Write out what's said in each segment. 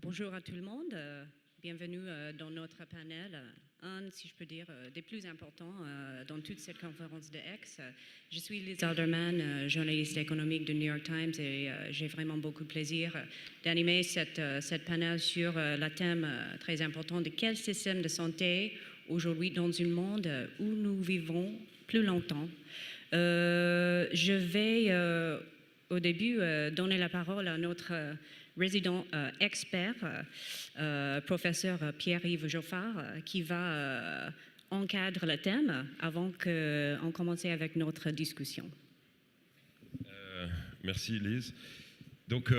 Bonjour à tout le monde. Bienvenue dans notre panel, un, si je peux dire, des plus importants dans toute cette conférence de X. Je suis Liz Alderman, journaliste économique du New York Times, et j'ai vraiment beaucoup de plaisir d'animer cette panel sur le thème très important de quel système de santé aujourd'hui dans un monde où nous vivons plus longtemps. Je vais au début donner la parole à notre résident expert, professeur Pierre-Yves Joffard, qui va encadrer le thème avant qu'on commence avec notre discussion. Merci Lise. Donc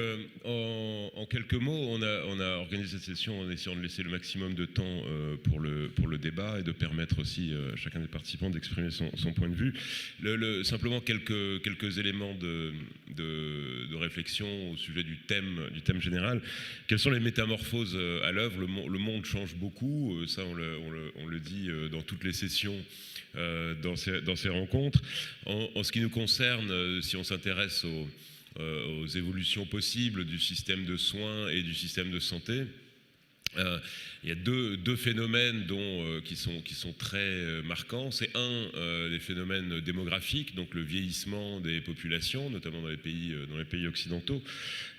en quelques mots, on a organisé cette session en essayant de laisser le maximum de temps pour le débat et de permettre aussi à chacun des participants d'exprimer son point de vue. Simplement quelques éléments de réflexion au sujet du thème général. Quelles sont les métamorphoses à l'œuvre ? Le monde change beaucoup, ça on le dit dans toutes les sessions, dans ces rencontres. En ce qui nous concerne, si on s'intéresse aux évolutions possibles du système de soins et du système de santé. Il y a deux phénomènes qui sont très marquants. C'est les phénomènes démographiques, donc le vieillissement des populations, notamment dans les pays occidentaux,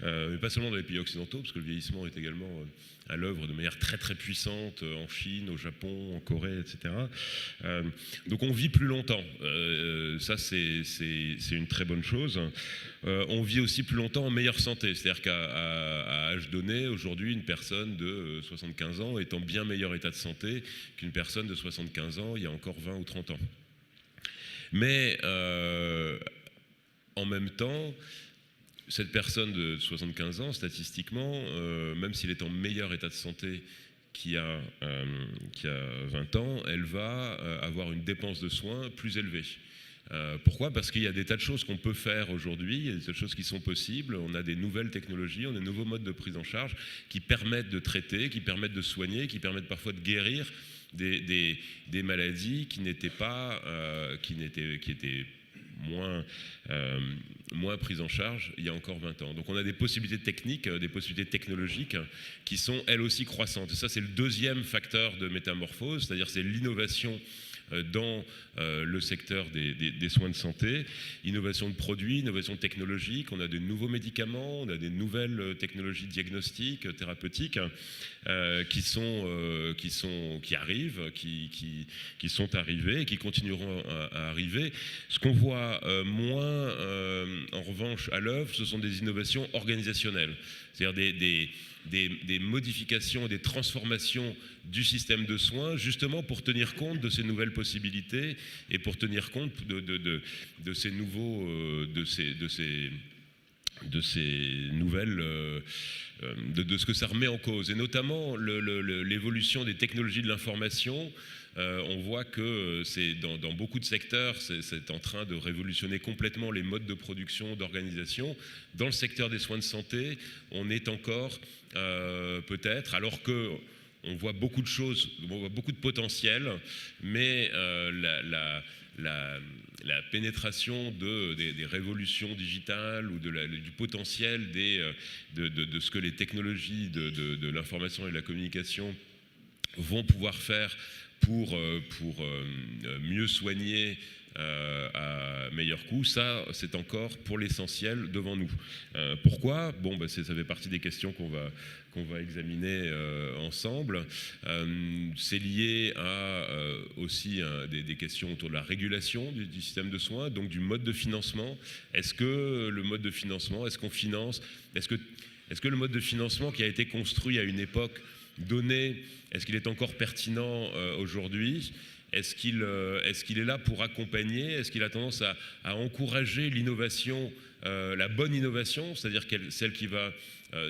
mais pas seulement dans les pays occidentaux, parce que le vieillissement est également à l'œuvre de manière très très puissante en Chine, au Japon, en Corée, etc. Donc on vit plus longtemps. Ça c'est une très bonne chose. On vit aussi plus longtemps en meilleure santé, c'est-à-dire qu'à âge donné, aujourd'hui, une personne de 75 ans est en bien meilleur état de santé qu'une personne de 75 ans il y a encore 20 ou 30 ans. Mais en même temps, cette personne de 75 ans, statistiquement, même s'il est en meilleur état de santé qu'il y a 20 ans, elle va avoir une dépense de soins plus élevée. Pourquoi ? Parce qu'il y a des tas de choses qu'on peut faire aujourd'hui, il y a des tas de choses qui sont possibles, on a des nouvelles technologies, on a des nouveaux modes de prise en charge qui permettent de traiter, qui permettent de soigner, qui permettent parfois de guérir des maladies qui n'étaient pas, qui étaient moins prises en charge il y a encore 20 ans. Donc on a des possibilités techniques, des possibilités technologiques qui sont elles aussi croissantes. Et ça c'est le deuxième facteur de métamorphose, c'est-à-dire c'est l'innovation dans le secteur des soins de santé, innovation de produits, innovation technologique, on a de nouveaux médicaments, on a des nouvelles technologies diagnostiques, thérapeutiques qui arrivent, qui sont arrivées et qui continueront à arriver. Ce qu'on voit moins en revanche à l'œuvre, ce sont des innovations organisationnelles, c'est-à-dire des modifications, des transformations du système de soins, justement pour tenir compte de ces nouvelles possibilités et pour tenir compte de ces nouveaux, de ces nouvelles, de ce que ça remet en cause. Et notamment l'évolution des technologies de l'information. On voit que dans beaucoup de secteurs, c'est en train de révolutionner complètement les modes de production, d'organisation. Dans le secteur des soins de santé, on est encore peut-être, alors que on voit beaucoup de choses, on voit beaucoup de potentiel, mais la pénétration des révolutions digitales ou du potentiel de ce que les technologies de l'information et de la communication vont pouvoir faire pour mieux soigner à meilleur coût, ça c'est encore pour l'essentiel devant nous. Pourquoi ? Bon, ça fait partie des questions qu'on va examiner ensemble. C'est lié à aussi des questions autour de la régulation du système de soins, donc du mode de financement. Est-ce que le mode de financement, est-ce qu'on finance, est-ce que le mode de financement qui a été construit à une époque donnée, est-ce qu'il est encore pertinent aujourd'hui ? Est-ce qu'il est là pour accompagner ? Est-ce qu'il a tendance à encourager l'innovation, la bonne innovation, c'est-à-dire celle qui va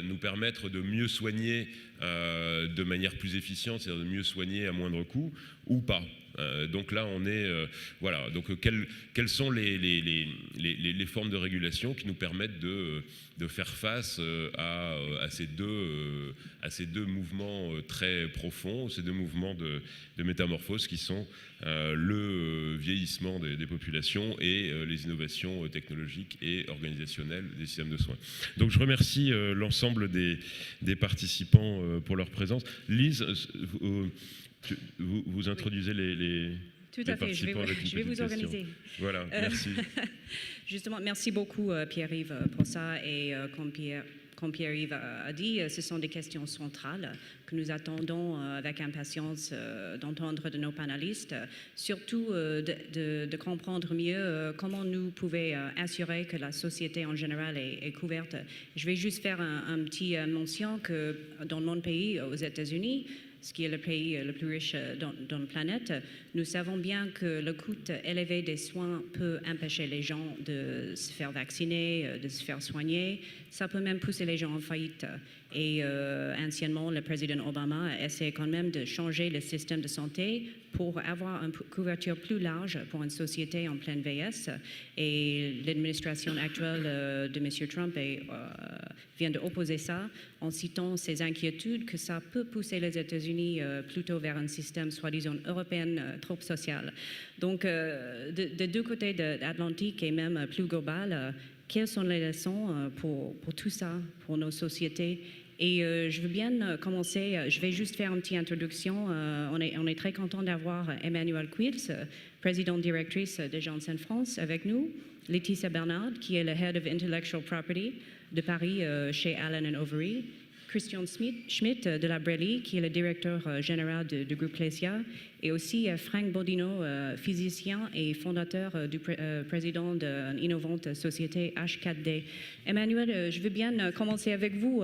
nous permettre de mieux soigner de manière plus efficiente, c'est-à-dire de mieux soigner à moindre coût, ou pas ? Donc là, on est voilà. Donc quelles sont les formes de régulation qui nous permettent de faire face à ces deux mouvements très profonds, ces deux mouvements de métamorphose qui sont le vieillissement des populations et les innovations technologiques et organisationnelles des systèmes de soins. Donc je remercie l'ensemble des participants pour leur présence. Lise, vous introduisez les Tout à fait, je vais vous organiser. Voilà, merci. Justement, merci beaucoup Pierre-Yves pour ça, et comme Pierre-Yves a dit, ce sont des questions centrales que nous attendons avec impatience d'entendre de nos panélistes, surtout de comprendre mieux comment nous pouvons assurer que la société en général est couverte. Je vais juste faire un petit mention que dans mon pays, aux États-Unis, ce qui est le pays le plus riche dans la planète, nous savons bien que le coût élevé des soins peut empêcher les gens de se faire vacciner, de se faire soigner. Ça peut même pousser les gens en faillite. Et anciennement, le président Obama a essayé quand même de changer le système de santé pour avoir une couverture plus large pour une société en pleine vieillesse. Et l'administration actuelle de M. Trump vient d'opposer ça en citant ses inquiétudes que ça peut pousser les États-Unis plutôt vers un système soi-disant européen trop social. Donc, de deux côtés de l'Atlantique et même plus global, quelles sont les leçons pour tout ça, pour nos sociétés? Et je veux bien commencer, je vais juste faire une petite introduction. On est très content d'avoir Emmanuelle Quilts, présidente directrice de Janssen France, avec nous. Laetitia Bernard, qui est le Head of Intellectual Property de Paris chez Allen & Overy. Christian Schmidt de la Brelli, qui est le directeur général du groupe Clésia, et aussi Frank Bodino, physicien et fondateur du président d'une innovante société H4D. Emmanuel, je veux bien commencer avec vous.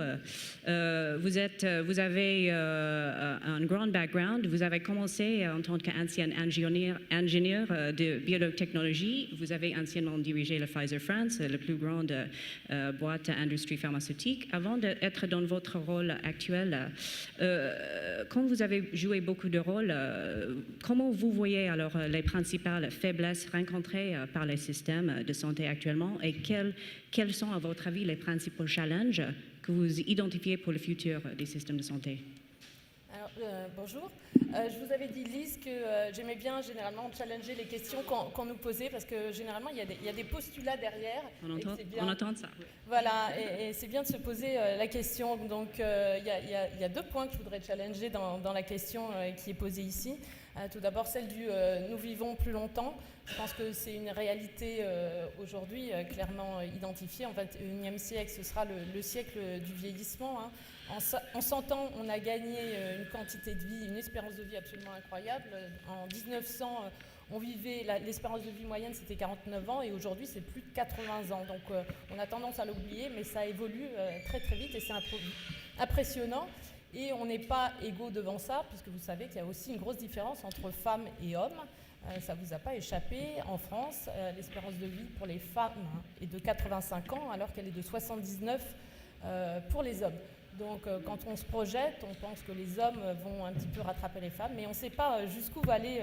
Vous avez un grand background. Vous avez commencé en tant qu'ancien ingénieur de biotechnologie. Vous avez anciennement dirigé le Pfizer France, la plus grande boîte d'industrie pharmaceutique, avant d'être dans votre rôle actuel. Quand vous avez joué beaucoup de rôles, comment vous voyez alors les principales faiblesses rencontrées par les systèmes de santé actuellement, et quels sont à votre avis les principaux challenges que vous identifiez pour le futur des systèmes de santé? Alors, bonjour. Je vous avais dit, Lise, que j'aimais bien généralement challenger les questions qu'on nous posait, parce que généralement il y a des postulats derrière. On entend ça. Voilà, et c'est bien de se poser la question. Donc il y a 2 points que je voudrais challenger dans la question qui est posée ici. Tout d'abord, celle du nous vivons plus longtemps. Je pense que c'est une réalité aujourd'hui clairement identifiée. En 21e siècle, ce sera le siècle du vieillissement. Hein. En 100 ans, on a gagné une quantité de vie, une espérance de vie absolument incroyable. En 1900, l'espérance de vie moyenne, c'était 49 ans, et aujourd'hui, c'est plus de 80 ans. Donc, on a tendance à l'oublier, mais ça évolue très très vite, et c'est impressionnant. Et on n'est pas égaux devant ça, puisque vous savez qu'il y a aussi une grosse différence entre femmes et hommes. Ça ne vous a pas échappé. En France, l'espérance de vie pour les femmes est de 85 ans, alors qu'elle est de 79 pour les hommes. Donc quand on se projette, on pense que les hommes vont un petit peu rattraper les femmes, mais on ne sait pas jusqu'où va aller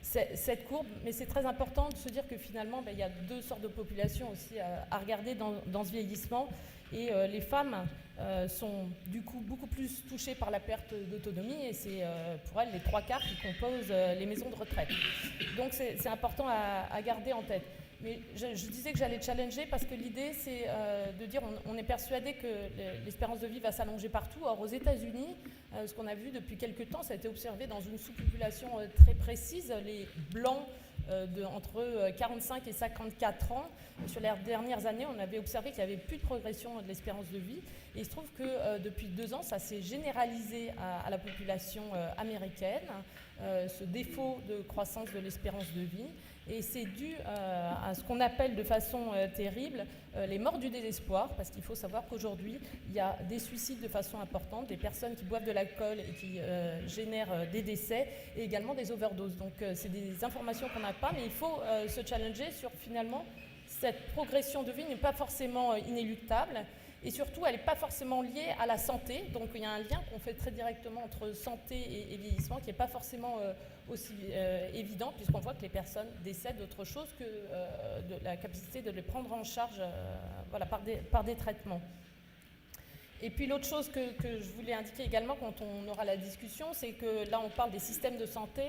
cette courbe. Mais c'est très important de se dire que finalement, il y a 2 sortes de populations aussi à regarder dans ce vieillissement. Et les femmes sont du coup beaucoup plus touchées par la perte d'autonomie, et c'est pour elles les 3/4 qui composent les maisons de retraite. Donc c'est important à garder en tête. Mais je disais que j'allais challenger parce que l'idée, c'est de dire on est persuadé que l'espérance de vie va s'allonger partout. Or, aux États-Unis, ce qu'on a vu depuis quelques temps, ça a été observé dans une sous-population très précise, les blancs entre 45 et 54 ans. Sur les dernières années, on avait observé qu'il n'y avait plus de progression de l'espérance de vie. Et il se trouve que depuis 2 ans, ça s'est généralisé à la population américaine, ce défaut de croissance de l'espérance de vie. Et c'est dû à ce qu'on appelle de façon terrible les morts du désespoir, parce qu'il faut savoir qu'aujourd'hui, il y a des suicides de façon importante, des personnes qui boivent de l'alcool et qui génèrent des décès, et également des overdoses. Donc c'est des informations qu'on n'a pas, mais il faut se challenger sur finalement cette progression de vie n'est pas forcément inéluctable. et surtout, elle n'est pas forcément liée à la santé. Donc, il y a un lien qu'on fait très directement entre santé et vieillissement qui n'est pas forcément aussi évident, puisqu'on voit que les personnes décèdent d'autre chose que de la capacité de les prendre en charge voilà, par des traitements. Et puis l'autre chose que je voulais indiquer également quand on aura la discussion, c'est que là on parle des systèmes de santé,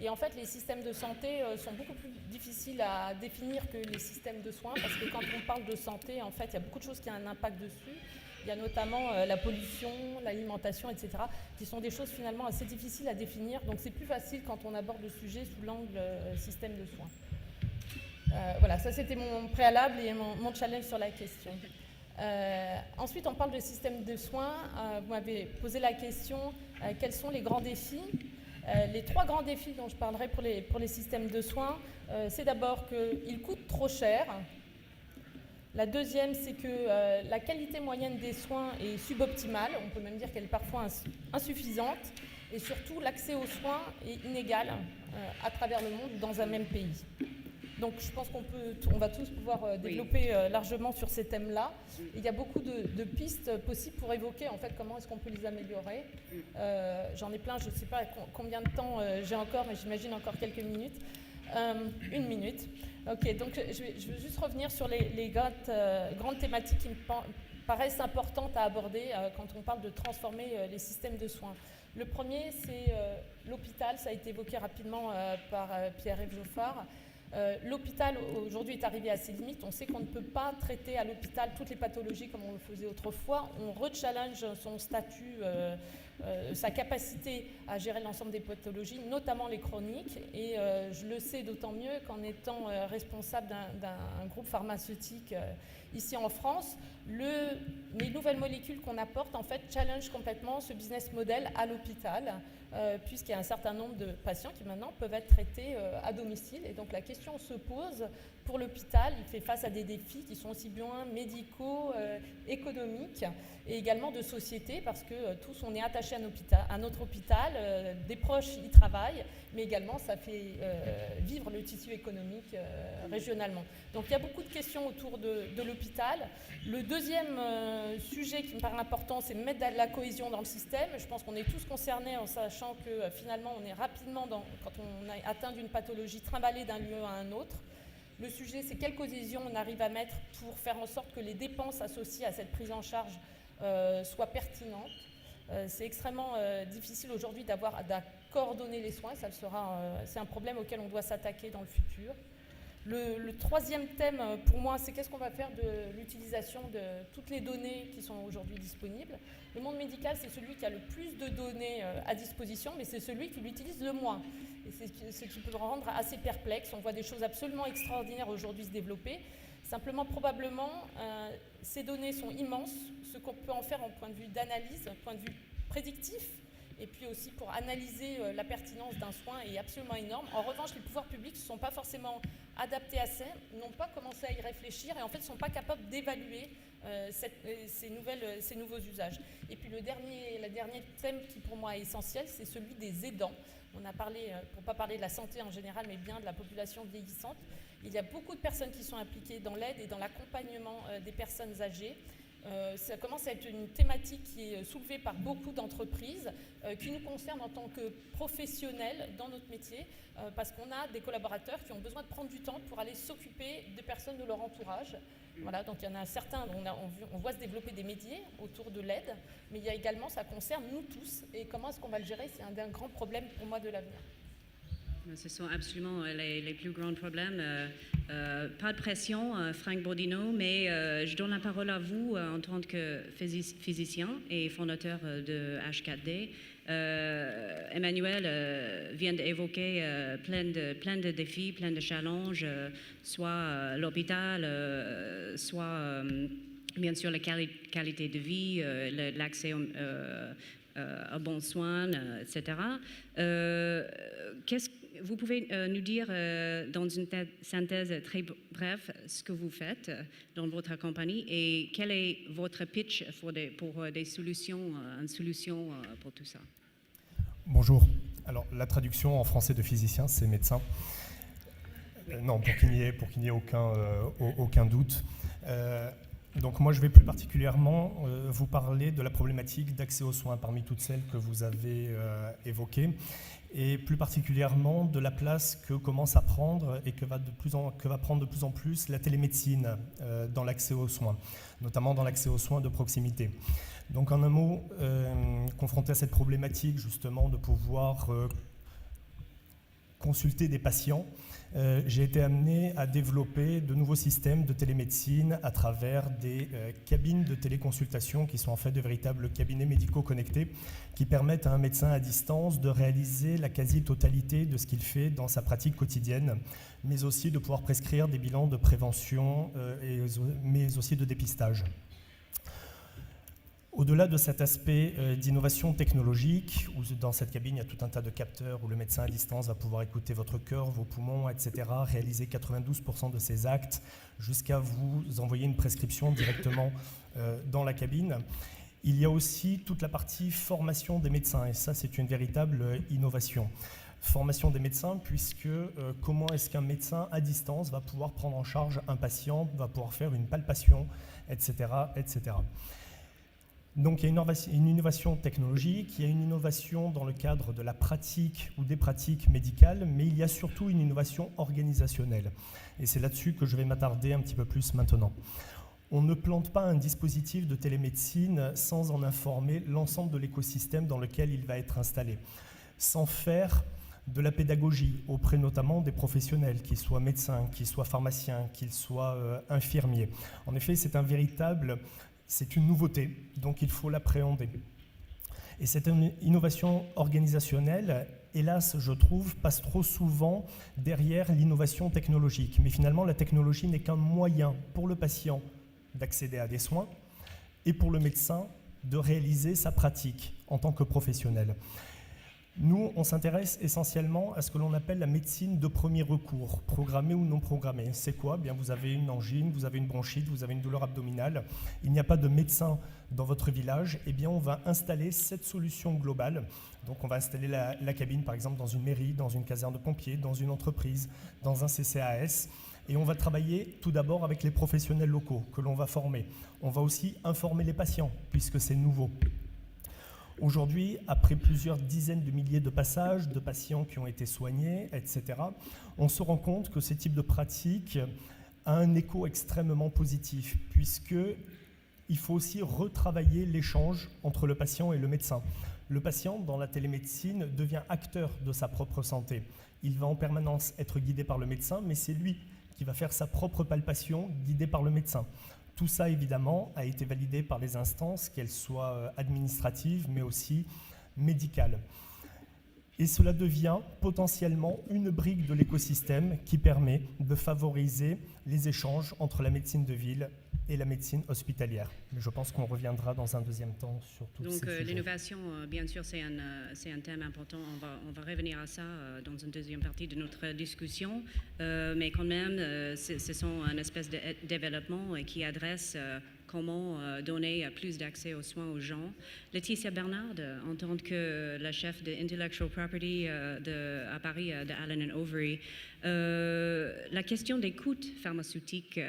et en fait les systèmes de santé sont beaucoup plus difficiles à définir que les systèmes de soins, parce que quand on parle de santé, en fait il y a beaucoup de choses qui ont un impact dessus. Il y a notamment la pollution, l'alimentation, etc., qui sont des choses finalement assez difficiles à définir, donc c'est plus facile quand on aborde le sujet sous l'angle système de soins. Voilà, ça c'était mon préalable et mon challenge sur la question. Ensuite, on parle de système de soins. Vous m'avez posé la question, quels sont les grands défis ? Les 3 grands défis dont je parlerai pour les systèmes de soins, c'est d'abord qu'ils coûtent trop cher. La deuxième, c'est que la qualité moyenne des soins est suboptimale. On peut même dire qu'elle est parfois insuffisante. Et surtout, l'accès aux soins est inégal à travers le monde ou dans un même pays. Donc je pense qu'on va tous pouvoir développer largement sur ces thèmes-là. Il y a beaucoup de pistes possibles pour évoquer en fait comment est-ce qu'on peut les améliorer. J'en ai plein, je ne sais pas combien de temps j'ai encore, mais j'imagine encore quelques minutes. 1 minute. Ok, donc je veux juste revenir sur les grandes thématiques qui me paraissent importantes à aborder quand on parle de transformer les systèmes de soins. Le premier, c'est l'hôpital, ça a été évoqué rapidement par Pierre-Yves Geoffard. L'hôpital aujourd'hui est arrivé à ses limites. On sait qu'on ne peut pas traiter à l'hôpital toutes les pathologies comme on le faisait autrefois. On re-challenge son statut, sa capacité à gérer l'ensemble des pathologies, notamment les chroniques. Et je le sais d'autant mieux qu'en étant responsable d'un groupe pharmaceutique ici en France, les nouvelles molécules qu'on apporte en fait challenge complètement ce business model à l'hôpital. Puisqu'il y a un certain nombre de patients qui maintenant peuvent être traités à domicile. Et donc la question se pose pour l'hôpital. Il fait face à des défis qui sont aussi bien médicaux, économiques et également de société, parce que tous on est attachés à notre hôpital, des proches y travaillent, mais également ça fait vivre le tissu économique régionalement. Donc il y a beaucoup de questions autour de l'hôpital. Le deuxième sujet qui me paraît important, c'est mettre de la cohésion dans le système. Je pense qu'on est tous concernés en sachant que finalement on est rapidement, quand on a atteint d'une pathologie, trimballé d'un lieu à un autre. Le sujet, c'est quelle cohésion on arrive à mettre pour faire en sorte que les dépenses associées à cette prise en charge soient pertinentes. C'est extrêmement difficile aujourd'hui à coordonner les soins. C'est un problème auquel on doit s'attaquer dans le futur. Le troisième thème, pour moi, c'est qu'est-ce qu'on va faire de l'utilisation de toutes les données qui sont aujourd'hui disponibles. Le monde médical, c'est celui qui a le plus de données à disposition, mais c'est celui qui l'utilise le moins. Et c'est ce qui peut rendre assez perplexe. On voit des choses absolument extraordinaires aujourd'hui se développer. Simplement, probablement, ces données sont immenses. Ce qu'on peut en faire en point de vue d'analyse, point de vue prédictif, et puis aussi pour analyser la pertinence d'un soin est absolument énorme. En revanche, les pouvoirs publics ne sont pas forcément adaptés à ça, n'ont pas commencé à y réfléchir et en fait ne sont pas capables d'évaluer ces nouveaux usages. Et puis le dernier thème qui pour moi est essentiel, c'est celui des aidants. On a parlé, pour ne pas parler de la santé en général, mais bien de la population vieillissante. Il y a beaucoup de personnes qui sont impliquées dans l'aide et dans l'accompagnement des personnes âgées. Ça commence à être une thématique qui est soulevée par beaucoup d'entreprises, qui nous concerne en tant que professionnels dans notre métier, parce qu'on a des collaborateurs qui ont besoin de prendre du temps pour aller s'occuper des personnes de leur entourage. Voilà, donc il y en a certains, on voit se développer des métiers autour de l'aide, mais il y a également, ça concerne nous tous, et comment est-ce qu'on va le gérer, c'est un des grands problèmes pour moi de l'avenir. Ce sont absolument les plus grands problèmes. Pas de pression, Franck Bodino, mais je donne la parole à vous en tant que physicien et fondateur de H4D. Emmanuel vient d'évoquer plein de défis, plein de challenges, soit l'hôpital, soit bien sûr la qualité de vie, l'accès aux bons soins, etc. Vous pouvez nous dire dans une synthèse très brève ce que vous faites dans votre compagnie et quel est votre pitch pour des solutions, une solution pour tout ça? Bonjour. Alors la traduction en français de physicien, c'est médecin. Non, pour qu'il n'y ait aucun doute. Donc moi, je vais plus particulièrement vous parler de la problématique d'accès aux soins parmi toutes celles que vous avez évoquées, et plus particulièrement de la place que commence à prendre et que va prendre de plus en plus la télémédecine dans l'accès aux soins, notamment dans l'accès aux soins de proximité. Donc en un mot, confronté à cette problématique justement de pouvoir consulter des patients, j'ai été amené à développer de nouveaux systèmes de télémédecine à travers des cabines de téléconsultation qui sont en fait de véritables cabinets médicaux connectés qui permettent à un médecin à distance de réaliser la quasi-totalité de ce qu'il fait dans sa pratique quotidienne, mais aussi de pouvoir prescrire des bilans de prévention, mais aussi de dépistage. Au-delà de cet aspect d'innovation technologique, où dans cette cabine, il y a tout un tas de capteurs où le médecin à distance va pouvoir écouter votre cœur, vos poumons, etc., réaliser 92% de ses actes, jusqu'à vous envoyer une prescription directement dans la cabine. Il y a aussi toute la partie formation des médecins, et ça, c'est une véritable innovation. Formation des médecins, puisque comment est-ce qu'un médecin à distance va pouvoir prendre en charge un patient, va pouvoir faire une palpation, etc., etc. Donc il y a une innovation technologique, il y a une innovation dans le cadre de la pratique ou des pratiques médicales, mais il y a surtout une innovation organisationnelle. Et c'est là-dessus que je vais m'attarder un petit peu plus maintenant. On ne plante pas un dispositif de télémédecine sans en informer l'ensemble de l'écosystème dans lequel il va être installé, sans faire de la pédagogie auprès notamment des professionnels, qu'ils soient médecins, qu'ils soient pharmaciens, qu'ils soient infirmiers. En effet, c'est une nouveauté, donc il faut l'appréhender. Et cette innovation organisationnelle, hélas, je trouve, passe trop souvent derrière l'innovation technologique. Mais finalement, la technologie n'est qu'un moyen pour le patient d'accéder à des soins et pour le médecin de réaliser sa pratique en tant que professionnel. Nous, on s'intéresse essentiellement à ce que l'on appelle la médecine de premier recours, programmée ou non programmée. C'est quoi ? Bien, vous avez une angine, vous avez une bronchite, vous avez une douleur abdominale. Il n'y a pas de médecin dans votre village. Eh bien, on va installer cette solution globale. Donc, on va installer la cabine, par exemple, dans une mairie, dans une caserne de pompiers, dans une entreprise, dans un CCAS. Et on va travailler tout d'abord avec les professionnels locaux que l'on va former. On va aussi informer les patients, puisque c'est nouveau. Aujourd'hui, après plusieurs dizaines de milliers de passages, de patients qui ont été soignés, etc., on se rend compte que ce type de pratique a un écho extrêmement positif, puisqu'il faut aussi retravailler l'échange entre le patient et le médecin. Le patient, dans la télémédecine, devient acteur de sa propre santé. Il va en permanence être guidé par le médecin, mais c'est lui qui va faire sa propre palpation, guidé par le médecin. Tout ça, évidemment, a été validé par les instances, qu'elles soient administratives, mais aussi médicales. Et cela devient potentiellement une brique de l'écosystème qui permet de favoriser les échanges entre la médecine de ville et la médecine hospitalière. Mais je pense qu'on reviendra dans un deuxième temps sur tous ces sujets. Donc l'innovation, bien sûr, c'est un thème important. On va revenir à ça dans une deuxième partie de notre discussion. Mais quand même, ce sont une espèce de développement qui adresse comment donner plus d'accès aux soins aux gens. Laetitia Bernard, en tant que la chef de Intellectual Property à Paris de Allen & Overy, la question des coûts pharmaceutiques,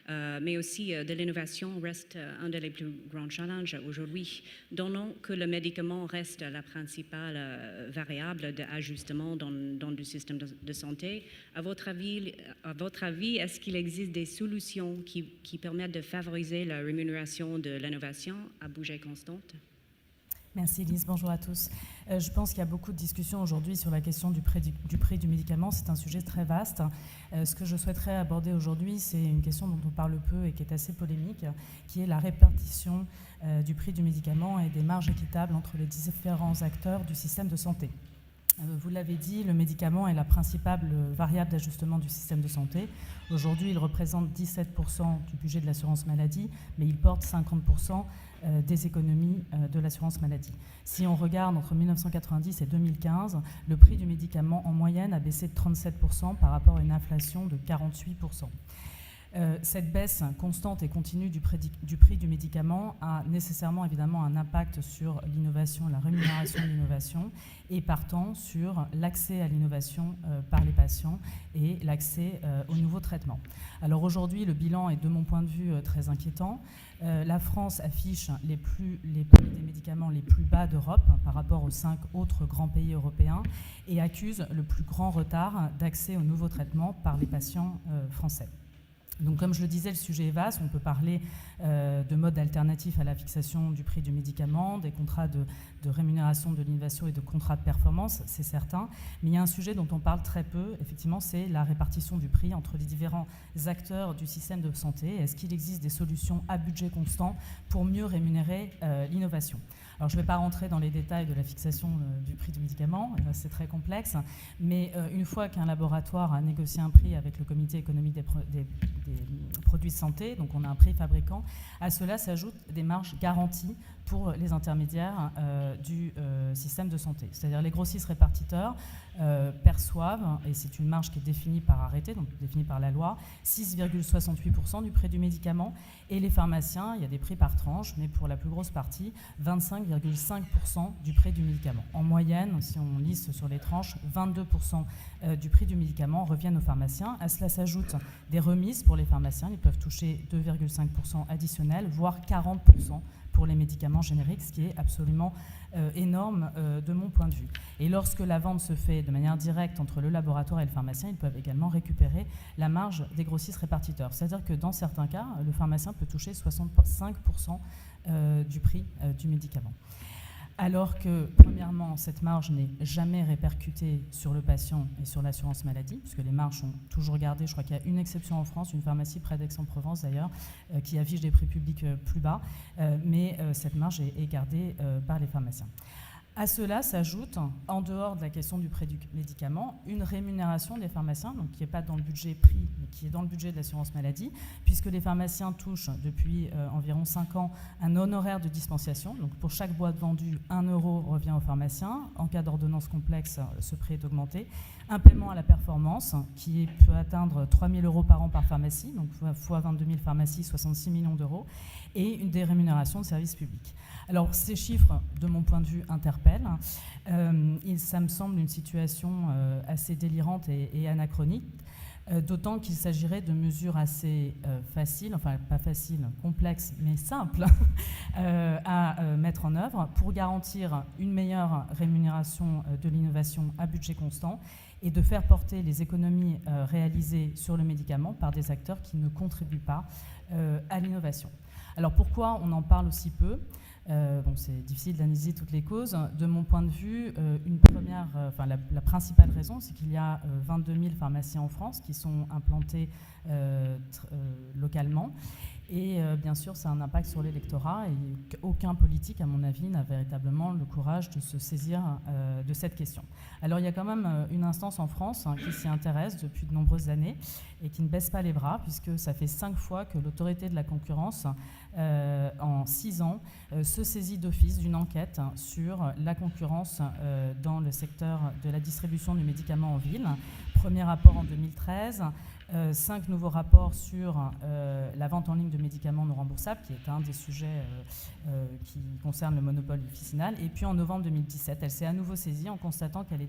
mais aussi de l'innovation reste un des plus grands challenges aujourd'hui. Donnant que le médicament reste la principale variable d'ajustement dans le système de santé, à votre avis, est-ce qu'il existe des solutions qui permettent de favoriser la rémunération de l'innovation à bouger constante? Merci Lise, bonjour à tous. Je pense qu'il y a beaucoup de discussions aujourd'hui sur la question du prix du médicament. C'est un sujet très vaste. Ce que je souhaiterais aborder aujourd'hui, c'est une question dont on parle peu et qui est assez polémique, qui est la répartition du prix du médicament et des marges équitables entre les différents acteurs du système de santé. Vous l'avez dit, le médicament est la principale variable d'ajustement du système de santé. Aujourd'hui, il représente 17% du budget de l'assurance maladie, mais il porte 50% des économies de l'assurance maladie. Si on regarde entre 1990 et 2015, le prix du médicament en moyenne a baissé de 37% par rapport à une inflation de 48%. Cette baisse constante et continue du prix du médicament a nécessairement évidemment un impact sur l'innovation, la rémunération de l'innovation et partant sur l'accès à l'innovation par les patients et l'accès aux nouveaux traitements. Alors aujourd'hui, le bilan est de mon point de vue très inquiétant. La France affiche les prix des médicaments les plus bas d'Europe par rapport aux 5 autres grands pays européens et accuse le plus grand retard d'accès aux nouveaux traitements par les patients français. Donc, comme je le disais, le sujet est vaste. On peut parler de modes alternatifs à la fixation du prix du médicament, des contrats de rémunération de l'innovation et de contrats de performance, c'est certain. Mais il y a un sujet dont on parle très peu, effectivement, c'est la répartition du prix entre les différents acteurs du système de santé. Est-ce qu'il existe des solutions à budget constant pour mieux rémunérer l'innovation ? Alors, je ne vais pas rentrer dans les détails de la fixation du prix du médicament, c'est très complexe, mais une fois qu'un laboratoire a négocié un prix avec le comité économique des produits de santé, donc on a un prix fabricant, à cela s'ajoutent des marges garanties pour les intermédiaires du système de santé. C'est-à-dire les grossistes répartiteurs perçoivent, et c'est une marge qui est définie par arrêté, donc définie par la loi, 6,68% du prix du médicament, et les pharmaciens, il y a des prix par tranche, mais pour la plus grosse partie, 25,5% du prix du médicament. En moyenne, si on liste sur les tranches, 22% du prix du médicament reviennent aux pharmaciens. À cela s'ajoutent des remises pour les pharmaciens, ils peuvent toucher 2,5% additionnels, voire 40% pour les médicaments génériques, ce qui est absolument énorme de mon point de vue. Et lorsque la vente se fait de manière directe entre le laboratoire et le pharmacien, ils peuvent également récupérer la marge des grossistes répartiteurs. C'est-à-dire que dans certains cas, le pharmacien peut toucher 65% du prix du médicament. Alors que, premièrement, cette marge n'est jamais répercutée sur le patient et sur l'assurance maladie, puisque les marges sont toujours gardées. Je crois qu'il y a une exception en France, une pharmacie près d'Aix-en-Provence d'ailleurs, qui affiche des prix publics plus bas, mais cette marge est gardée par les pharmaciens. À cela s'ajoute, en dehors de la question du prix du médicament, une rémunération des pharmaciens, donc qui n'est pas dans le budget prix, mais qui est dans le budget de l'assurance maladie, puisque les pharmaciens touchent depuis environ 5 ans un honoraire de dispensation. Donc pour chaque boîte vendue, 1 euro revient aux pharmaciens. En cas d'ordonnance complexe, ce prix est augmenté. Un paiement à la performance qui peut atteindre 3 000 euros par an par pharmacie, donc fois 22 000 pharmacies, 66 millions d'euros, et une dérémunération de services publics. Alors ces chiffres, de mon point de vue, interpellent. Ça me semble une situation assez délirante et anachronique, d'autant qu'il s'agirait de mesures assez faciles, enfin pas faciles, complexes, mais simples à mettre en œuvre pour garantir une meilleure rémunération de l'innovation à budget constant et de faire porter les économies réalisées sur le médicament par des acteurs qui ne contribuent pas à l'innovation. Alors pourquoi on en parle aussi peu ? C'est difficile d'analyser toutes les causes. De mon point de vue, la principale raison, c'est qu'il y a 22 000 pharmaciens en France qui sont implantés localement. Et bien sûr, ça a un impact sur l'électorat et aucun politique, à mon avis, n'a véritablement le courage de se saisir de cette question. Alors, il y a quand même une instance en France qui s'y intéresse depuis de nombreuses années et qui ne baisse pas les bras, puisque ça fait 5 fois que l'autorité de la concurrence, en 6 ans, se saisit d'office d'une enquête sur la concurrence dans le secteur de la distribution du médicament en ville. Premier rapport en 2013. 5 nouveaux rapports sur la vente en ligne de médicaments non remboursables, qui est un des sujets qui concerne le monopole officinal. Et puis en novembre 2017, elle s'est à nouveau saisie en constatant qu'elle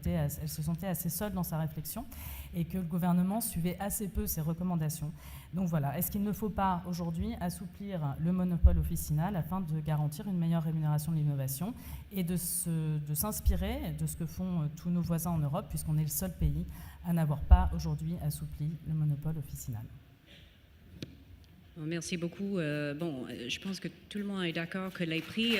se sentait assez seule dans sa réflexion et que le gouvernement suivait assez peu ses recommandations. Donc voilà, est-ce qu'il ne faut pas aujourd'hui assouplir le monopole officinal afin de garantir une meilleure rémunération de l'innovation et de s'inspirer de ce que font tous nos voisins en Europe, puisqu'on est le seul pays à n'avoir pas aujourd'hui assoupli le monopole officinal. Merci beaucoup. Je pense que tout le monde est d'accord que les prix...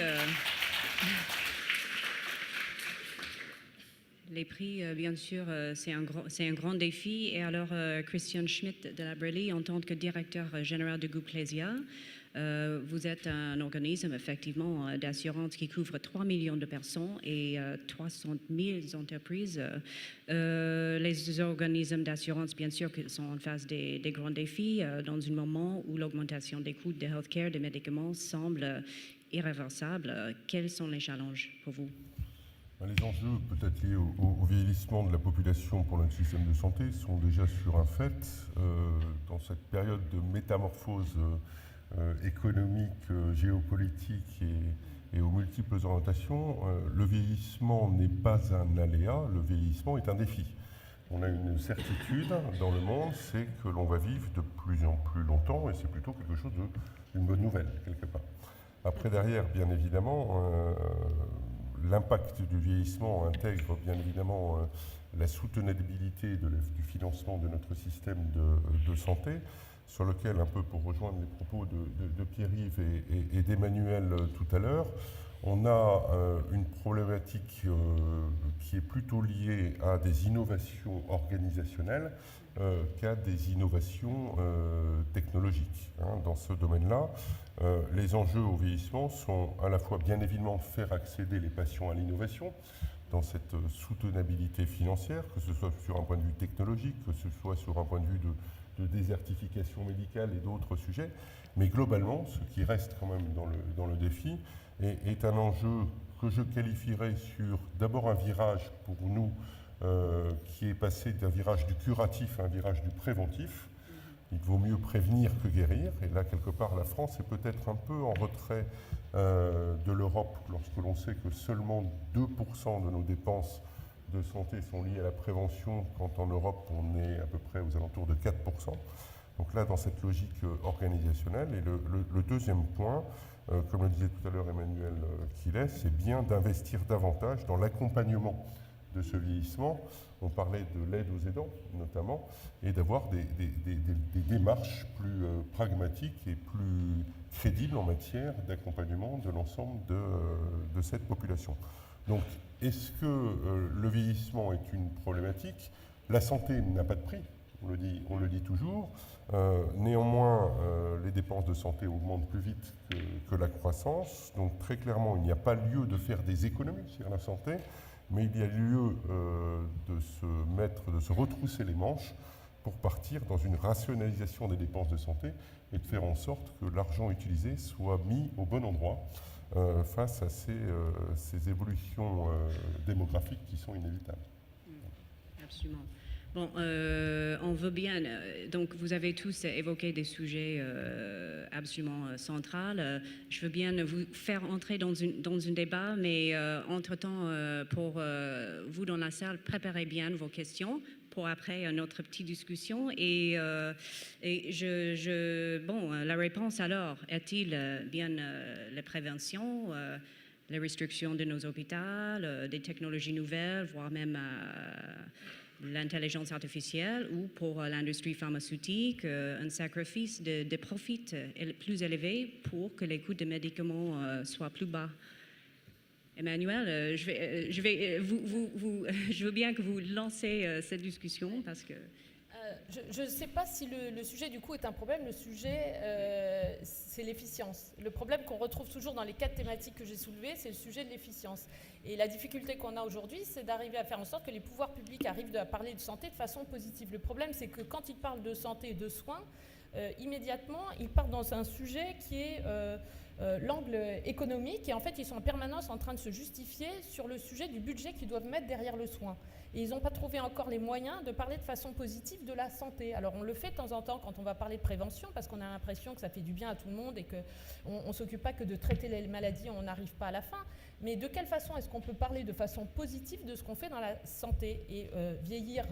Les prix, bien sûr, c'est un grand défi. Et alors, Christian Schmidt de la Brélie, en tant que directeur général de Gouplesia, vous êtes un organisme, effectivement, d'assurance qui couvre 3 millions de personnes et 300 000 entreprises. Les organismes d'assurance, bien sûr, sont en face des grands défis dans un moment où l'augmentation des coûts de healthcare, des médicaments, semble irréversible. Quels sont les challenges pour vous? Les enjeux peut-être liés au vieillissement de la population pour notre système de santé sont déjà sur un fait. Dans cette période de métamorphose économique, géopolitique et aux multiples orientations, le vieillissement n'est pas un aléa, le vieillissement est un défi. On a une certitude dans le monde, c'est que l'on va vivre de plus en plus longtemps et c'est plutôt quelque chose d'une bonne nouvelle, quelque part. Après, derrière, bien évidemment, l'impact du vieillissement intègre bien évidemment la soutenabilité du financement de notre système de santé, sur lequel, un peu pour rejoindre les propos de Pierre-Yves et d'Emmanuel tout à l'heure, on a une problématique qui est plutôt liée à des innovations organisationnelles qu'à des innovations technologiques. Dans ce domaine-là, les enjeux au vieillissement sont à la fois bien évidemment faire accéder les patients à l'innovation dans cette soutenabilité financière, que ce soit sur un point de vue technologique, que ce soit sur un point de vue de désertification médicale et d'autres sujets, mais globalement, ce qui reste quand même dans le défi est un enjeu que je qualifierais sur d'abord un virage pour nous qui est passé d'un virage du curatif à un virage du préventif. Il vaut mieux prévenir que guérir, et là, quelque part, la France est peut-être un peu en retrait de l'Europe lorsque l'on sait que seulement 2% de nos dépenses de santé sont liées à la prévention, quand en Europe, on est à peu près aux alentours de 4%. Donc là, dans cette logique organisationnelle, et le deuxième point, comme le disait tout à l'heure Emmanuel Quillet, c'est bien d'investir davantage dans l'accompagnement de ce vieillissement. On parlait de l'aide aux aidants, notamment, et d'avoir des démarches plus pragmatiques et plus crédibles en matière d'accompagnement de l'ensemble de cette population. Donc, est-ce que le vieillissement est une problématique? La santé n'a pas de prix, on le dit toujours. Néanmoins, les dépenses de santé augmentent plus vite que la croissance. Donc, très clairement, il n'y a pas lieu de faire des économies sur la santé, mais il y a lieu de se retrousser les manches pour partir dans une rationalisation des dépenses de santé et de faire en sorte que l'argent utilisé soit mis au bon endroit face à ces évolutions démographiques qui sont inévitables. Absolument. Bon, on veut bien, donc vous avez tous évoqué des sujets absolument centraux. Je veux bien vous faire entrer dans un débat, mais entre-temps, pour vous dans la salle, préparez bien vos questions pour après notre petite discussion. Et la réponse alors, est-il bien la prévention, les restrictions de nos hôpitaux, des technologies nouvelles, voire même l'intelligence artificielle, ou pour l'industrie pharmaceutique, un sacrifice de profit plus élevé pour que les coûts des médicaments soient plus bas. Emmanuel, je veux bien que vous lancez cette discussion parce que... Je ne sais pas si le sujet du coût est un problème. Le sujet, c'est l'efficience. Le problème qu'on retrouve toujours dans les 4 thématiques que j'ai soulevées, c'est le sujet de l'efficience. Et la difficulté qu'on a aujourd'hui, c'est d'arriver à faire en sorte que les pouvoirs publics arrivent à parler de santé de façon positive. Le problème, c'est que quand ils parlent de santé et de soins, immédiatement, ils partent dans un sujet qui est l'angle économique. Et en fait, ils sont en permanence en train de se justifier sur le sujet du budget qu'ils doivent mettre derrière le soin. Et ils n'ont pas trouvé encore les moyens de parler de façon positive de la santé. Alors on le fait de temps en temps quand on va parler de prévention, parce qu'on a l'impression que ça fait du bien à tout le monde et qu'on ne s'occupe pas que de traiter les maladies, on n'arrive pas à la fin. Mais de quelle façon est-ce qu'on peut parler de façon positive de ce qu'on fait dans la santé? Et vieillir,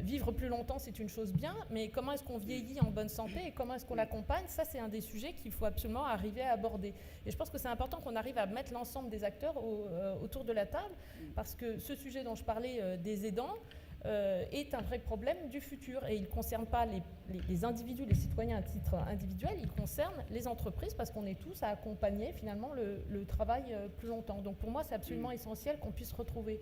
vivre plus longtemps, c'est une chose bien, mais comment est-ce qu'on vieillit en bonne santé et comment est-ce qu'on l'accompagne? Ça, c'est un des sujets qu'il faut absolument arriver à aborder. Et je pense que c'est important qu'on arrive à mettre l'ensemble des acteurs autour de la table, parce que ce sujet dont je parlais des aidants est un vrai problème du futur. Et il ne concerne pas les individus, les citoyens à titre individuel, il concerne les entreprises, parce qu'on est tous à accompagner finalement le travail plus longtemps. Donc pour moi, c'est absolument essentiel qu'on puisse retrouver.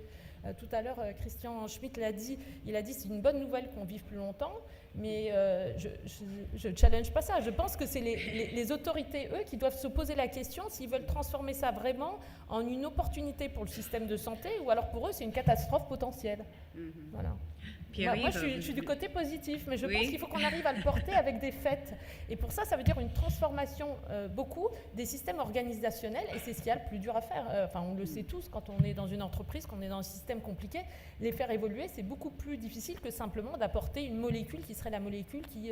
Tout à l'heure, Christian Schmitt l'a dit, il a dit c'est une bonne nouvelle qu'on vive plus longtemps, mais je ne challenge pas ça. Je pense que c'est les autorités, eux, qui doivent se poser la question s'ils veulent transformer ça vraiment en une opportunité pour le système de santé, ou alors pour eux, c'est une catastrophe potentielle. Voilà. Moi, je suis du côté positif, mais je Oui. pense qu'il faut qu'on arrive à le porter avec des faits. Et pour ça veut dire une transformation beaucoup des systèmes organisationnels, et c'est ce qu'il y a le plus dur à faire. Enfin, on le sait tous, quand on est dans une entreprise, qu'on est dans un système compliqué, les faire évoluer, c'est beaucoup plus difficile que simplement d'apporter une molécule qui serait la molécule qui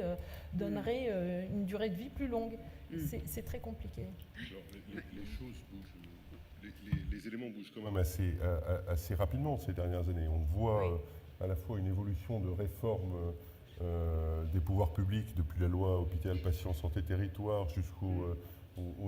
donnerait une durée de vie plus longue. C'est très compliqué. Alors, les choses bougent, les éléments bougent quand même assez rapidement ces dernières années. On voit à la fois une évolution de réforme des pouvoirs publics depuis la loi Hôpital, Patient, Santé, Territoire jusqu'aux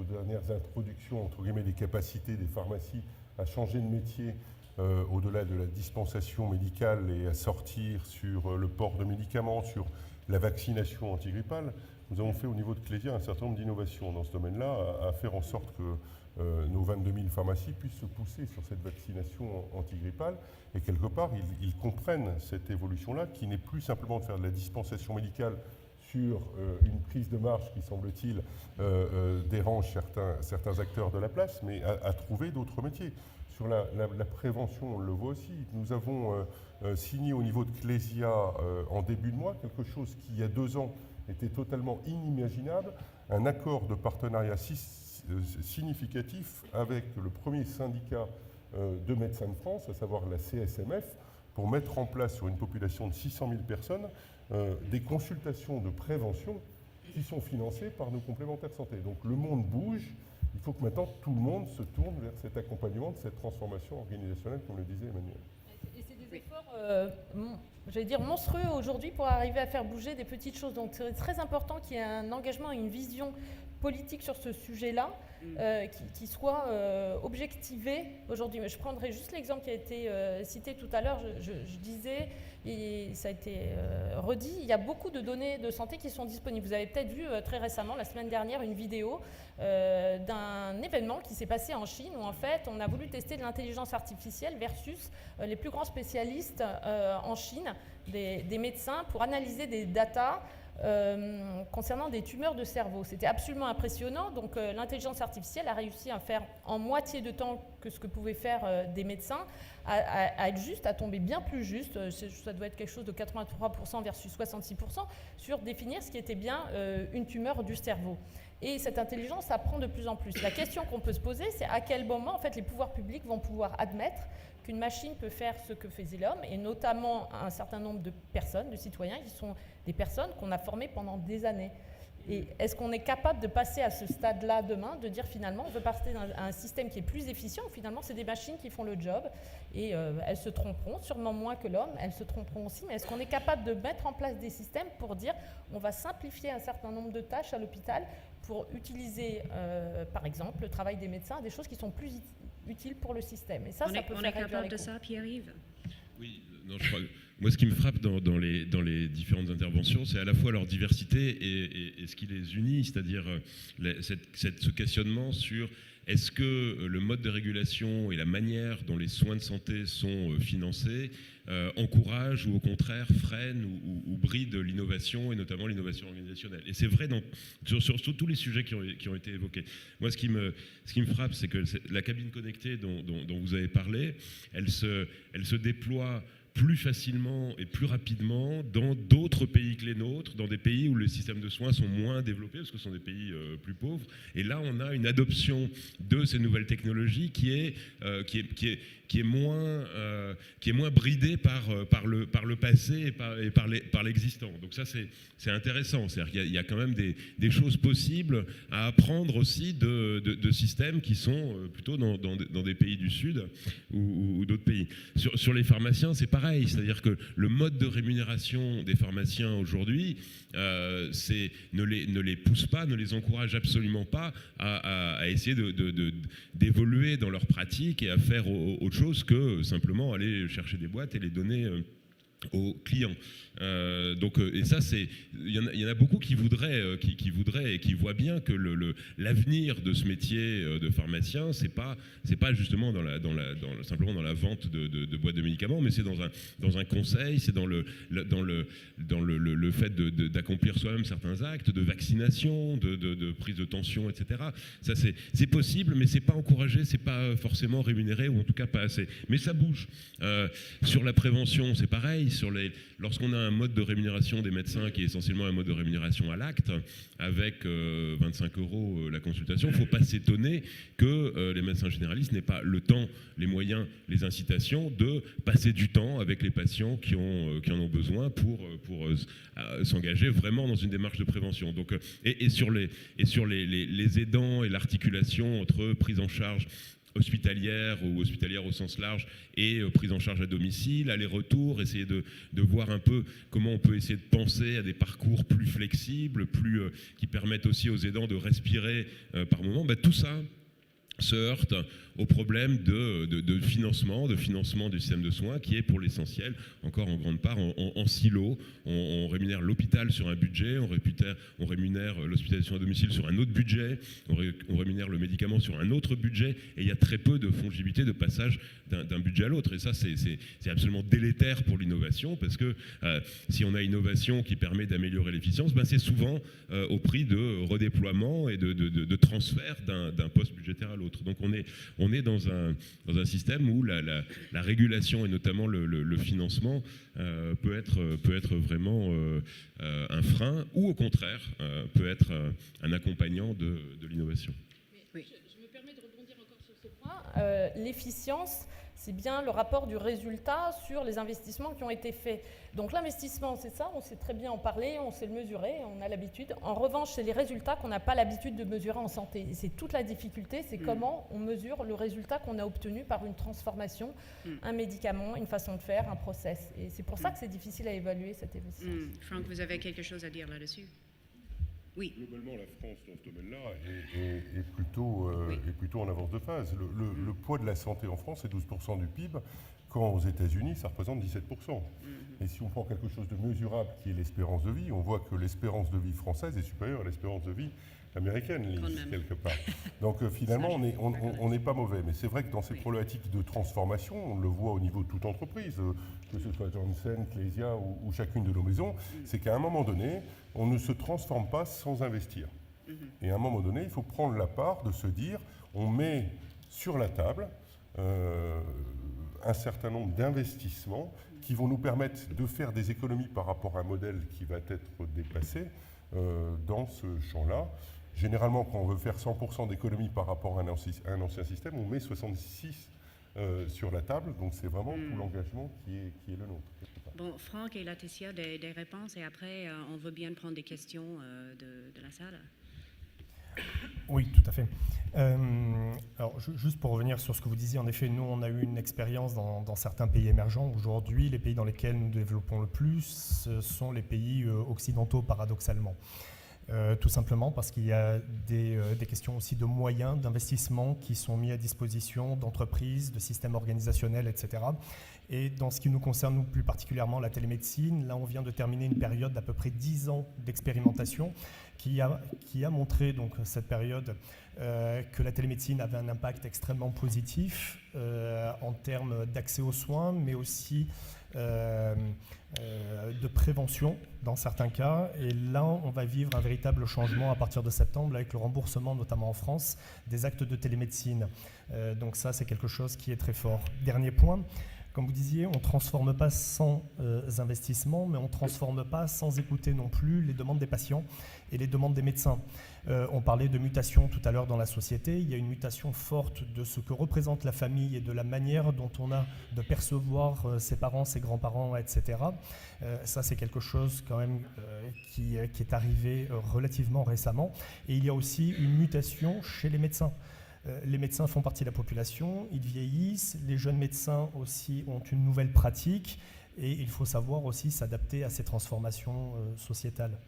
dernières introductions, entre guillemets, des capacités des pharmacies à changer de métier au-delà de la dispensation médicale et à sortir sur le port de médicaments, sur la vaccination antigrippale. Nous avons fait au niveau de Clésia un certain nombre d'innovations dans ce domaine-là, à faire en sorte que nos 22 000 pharmacies puissent se pousser sur cette vaccination antigrippale. Et quelque part, ils comprennent cette évolution-là, qui n'est plus simplement de faire de la dispensation médicale sur une prise de marge qui, semble-t-il, dérange certains acteurs de la place, mais à trouver d'autres métiers. Sur la prévention, on le voit aussi. Nous avons signé au niveau de Clésia en début de mois quelque chose qui, il y a 2 ans, était totalement inimaginable, un accord de partenariat significatif avec le premier syndicat de médecins de France, à savoir la CSMF, pour mettre en place sur une population de 600 000 personnes des consultations de prévention qui sont financées par nos complémentaires santé. Donc le monde bouge, il faut que maintenant tout le monde se tourne vers cet accompagnement, de cette transformation organisationnelle, comme le disait Emmanuel. Et c'est des efforts, j'allais dire, monstrueux aujourd'hui pour arriver à faire bouger des petites choses. Donc c'est très important qu'il y ait un engagement et une vision politique sur ce sujet-là, qui soit objectivé aujourd'hui. Mais je prendrai juste l'exemple qui a été cité tout à l'heure. Je disais, et ça a été redit, il y a beaucoup de données de santé qui sont disponibles. Vous avez peut-être vu très récemment, la semaine dernière, une vidéo d'un événement qui s'est passé en Chine, où en fait on a voulu tester de l'intelligence artificielle versus les plus grands spécialistes en Chine, des médecins, pour analyser des datas concernant des tumeurs de cerveau. C'était absolument impressionnant. Donc l'intelligence artificielle a réussi à faire en moitié de temps que ce que pouvaient faire des médecins, à être juste, à tomber bien plus juste. Ça doit être quelque chose de 83% versus 66% sur définir ce qui était bien une tumeur du cerveau. Et cette intelligence apprend de plus en plus. La question qu'on peut se poser, c'est à quel moment en fait, les pouvoirs publics vont pouvoir admettre qu'une machine peut faire ce que faisait l'homme, et notamment un certain nombre de personnes, de citoyens, qui sont des personnes qu'on a formées pendant des années. Et est-ce qu'on est capable de passer à ce stade-là demain, de dire finalement on veut passer à un système qui est plus efficient, où finalement c'est des machines qui font le job, et elles se tromperont, sûrement moins que l'homme, elles se tromperont aussi, mais est-ce qu'on est capable de mettre en place des systèmes pour dire on va simplifier un certain nombre de tâches à l'hôpital pour utiliser, par exemple, le travail des médecins, des choses qui sont plus utiles pour le système. Et ça peut on faire est réduire capable les de coûts. ça, Pierre-Yves? Oui, non, je crois. Moi, ce qui me frappe dans les différentes interventions, c'est à la fois leur diversité et ce qui les unit, c'est-à-dire ce questionnement sur est-ce que le mode de régulation et la manière dont les soins de santé sont financés encouragent ou au contraire freinent ou brident l'innovation, et notamment l'innovation organisationnelle. Et c'est vrai sur tous les sujets qui ont été évoqués. Moi, ce qui me frappe, c'est que la cabine connectée dont vous avez parlé, elle se déploie plus facilement et plus rapidement dans d'autres pays que les nôtres, dans des pays où les systèmes de soins sont moins développés, parce que ce sont des pays plus pauvres. Et là, on a une adoption de ces nouvelles technologies qui est moins bridée par le passé et par l'existant. Donc ça, c'est intéressant. C'est-à-dire qu'il y a quand même des choses possibles à apprendre aussi de systèmes qui sont plutôt dans des pays du Sud ou d'autres pays. Sur les pharmaciens, c'est pareil. C'est-à-dire que le mode de rémunération des pharmaciens aujourd'hui, ne les pousse pas, ne les encourage absolument pas à essayer d'évoluer dans leur pratique et à faire autre chose que simplement aller chercher des boîtes et les donner aux clients. Et ça, il y en a beaucoup qui voudraient et qui voient bien que l'avenir de ce métier de pharmacien, c'est pas justement simplement dans la vente de boîtes de médicaments, mais c'est dans un conseil, c'est dans le fait d'accomplir soi-même certains actes de vaccination, de prise de tension, etc. Ça, c'est possible, mais c'est pas encouragé, c'est pas forcément rémunéré, ou en tout cas pas assez. Mais ça bouge. Sur la prévention, c'est pareil. oui, lorsqu'on a un mode de rémunération des médecins qui est essentiellement un mode de rémunération à l'acte, avec 25 € la consultation, il ne faut pas s'étonner que les médecins généralistes n'aient pas le temps, les moyens, les incitations de passer du temps avec les patients qui en ont besoin pour s'engager vraiment dans une démarche de prévention. Donc, et sur les aidants et l'articulation entre prise en charge hospitalière ou hospitalière au sens large et prise en charge à domicile, aller-retour, essayer de voir un peu comment on peut essayer de penser à des parcours plus flexibles, qui permettent aussi aux aidants de respirer par moment. Tout ça se heurte au problème de financement du système de soins qui est pour l'essentiel, encore en grande part, en silo. On rémunère l'hôpital sur un budget, on rémunère l'hospitalisation à domicile sur un autre budget, on rémunère le médicament sur un autre budget, et il y a très peu de fongibilité, de passage d'un budget à l'autre. Et ça, c'est absolument délétère pour l'innovation, parce que si on a innovation qui permet d'améliorer l'efficience, c'est souvent au prix de redéploiement et de transfert d'un poste budgétaire à l'autre. Donc on est dans un système où la régulation et notamment le financement peut être vraiment un frein, ou au contraire peut être un accompagnant de l'innovation. Oui. Je me permets de rebondir encore sur ce point. L'efficience, c'est bien le rapport du résultat sur les investissements qui ont été faits. Donc l'investissement, c'est ça, on sait très bien en parler, on sait le mesurer, on a l'habitude. En revanche, c'est les résultats qu'on n'a pas l'habitude de mesurer en santé. Et c'est toute la difficulté, c'est comment on mesure le résultat qu'on a obtenu par une transformation, un médicament, une façon de faire, un process. Et c'est pour ça que c'est difficile à évaluer cette efficience. Franck, vous avez quelque chose à dire là-dessus? Oui. Globalement, la France, dans ce domaine-là, est plutôt en avance de phase. Le poids de la santé en France est 12% du PIB, quand aux États-Unis, ça représente 17%. Et si on prend quelque chose de mesurable, qui est l'espérance de vie, on voit que l'espérance de vie française est supérieure à l'espérance de vie américaine, quelque part. Donc finalement, on n'est pas mauvais. Mais c'est vrai que dans ces problématiques de transformation, on le voit au niveau de toute entreprise, que ce soit Janssen, Clésia ou chacune de nos maisons, c'est qu'à un moment donné, on ne se transforme pas sans investir. Et à un moment donné, il faut prendre la part de se dire, on met sur la table un certain nombre d'investissements qui vont nous permettre de faire des économies par rapport à un modèle qui va être dépassé dans ce champ-là. Généralement, quand on veut faire 100% d'économies par rapport à un ancien système, on met 66 sur la table. Donc c'est vraiment tout l'engagement qui est le nôtre. Bon, Franck et Laetitia, des réponses, et après, on veut bien prendre des questions de la salle. Oui, tout à fait. Alors, juste pour revenir sur ce que vous disiez, en effet, nous, on a eu une expérience dans certains pays émergents. Aujourd'hui, les pays dans lesquels nous développons le plus, ce sont les pays occidentaux, paradoxalement. Tout simplement parce qu'il y a des questions aussi de moyens, d'investissement qui sont mis à disposition d'entreprises, de systèmes organisationnels, etc. Et dans ce qui nous concerne, nous, plus particulièrement la télémédecine, là on vient de terminer une période d'à peu près 10 ans d'expérimentation qui a montré, donc, cette période, que la télémédecine avait un impact extrêmement positif en termes d'accès aux soins, mais aussi de prévention dans certains cas. Et là, on va vivre un véritable changement à partir de septembre avec le remboursement, notamment en France, des actes de télémédecine. Donc ça, c'est quelque chose qui est très fort. Dernier point, comme vous disiez, on ne transforme pas sans investissement, mais on ne transforme pas sans écouter non plus les demandes des patients et les demandes des médecins. On parlait de mutation tout à l'heure dans la société. Il y a une mutation forte de ce que représente la famille et de la manière dont on a de percevoir ses parents, ses grands-parents, etc. Ça, c'est quelque chose quand même qui est arrivé relativement récemment. Et il y a aussi une mutation chez les médecins. Les médecins font partie de la population, ils vieillissent, les jeunes médecins aussi ont une nouvelle pratique et il faut savoir aussi s'adapter à ces transformations sociétales.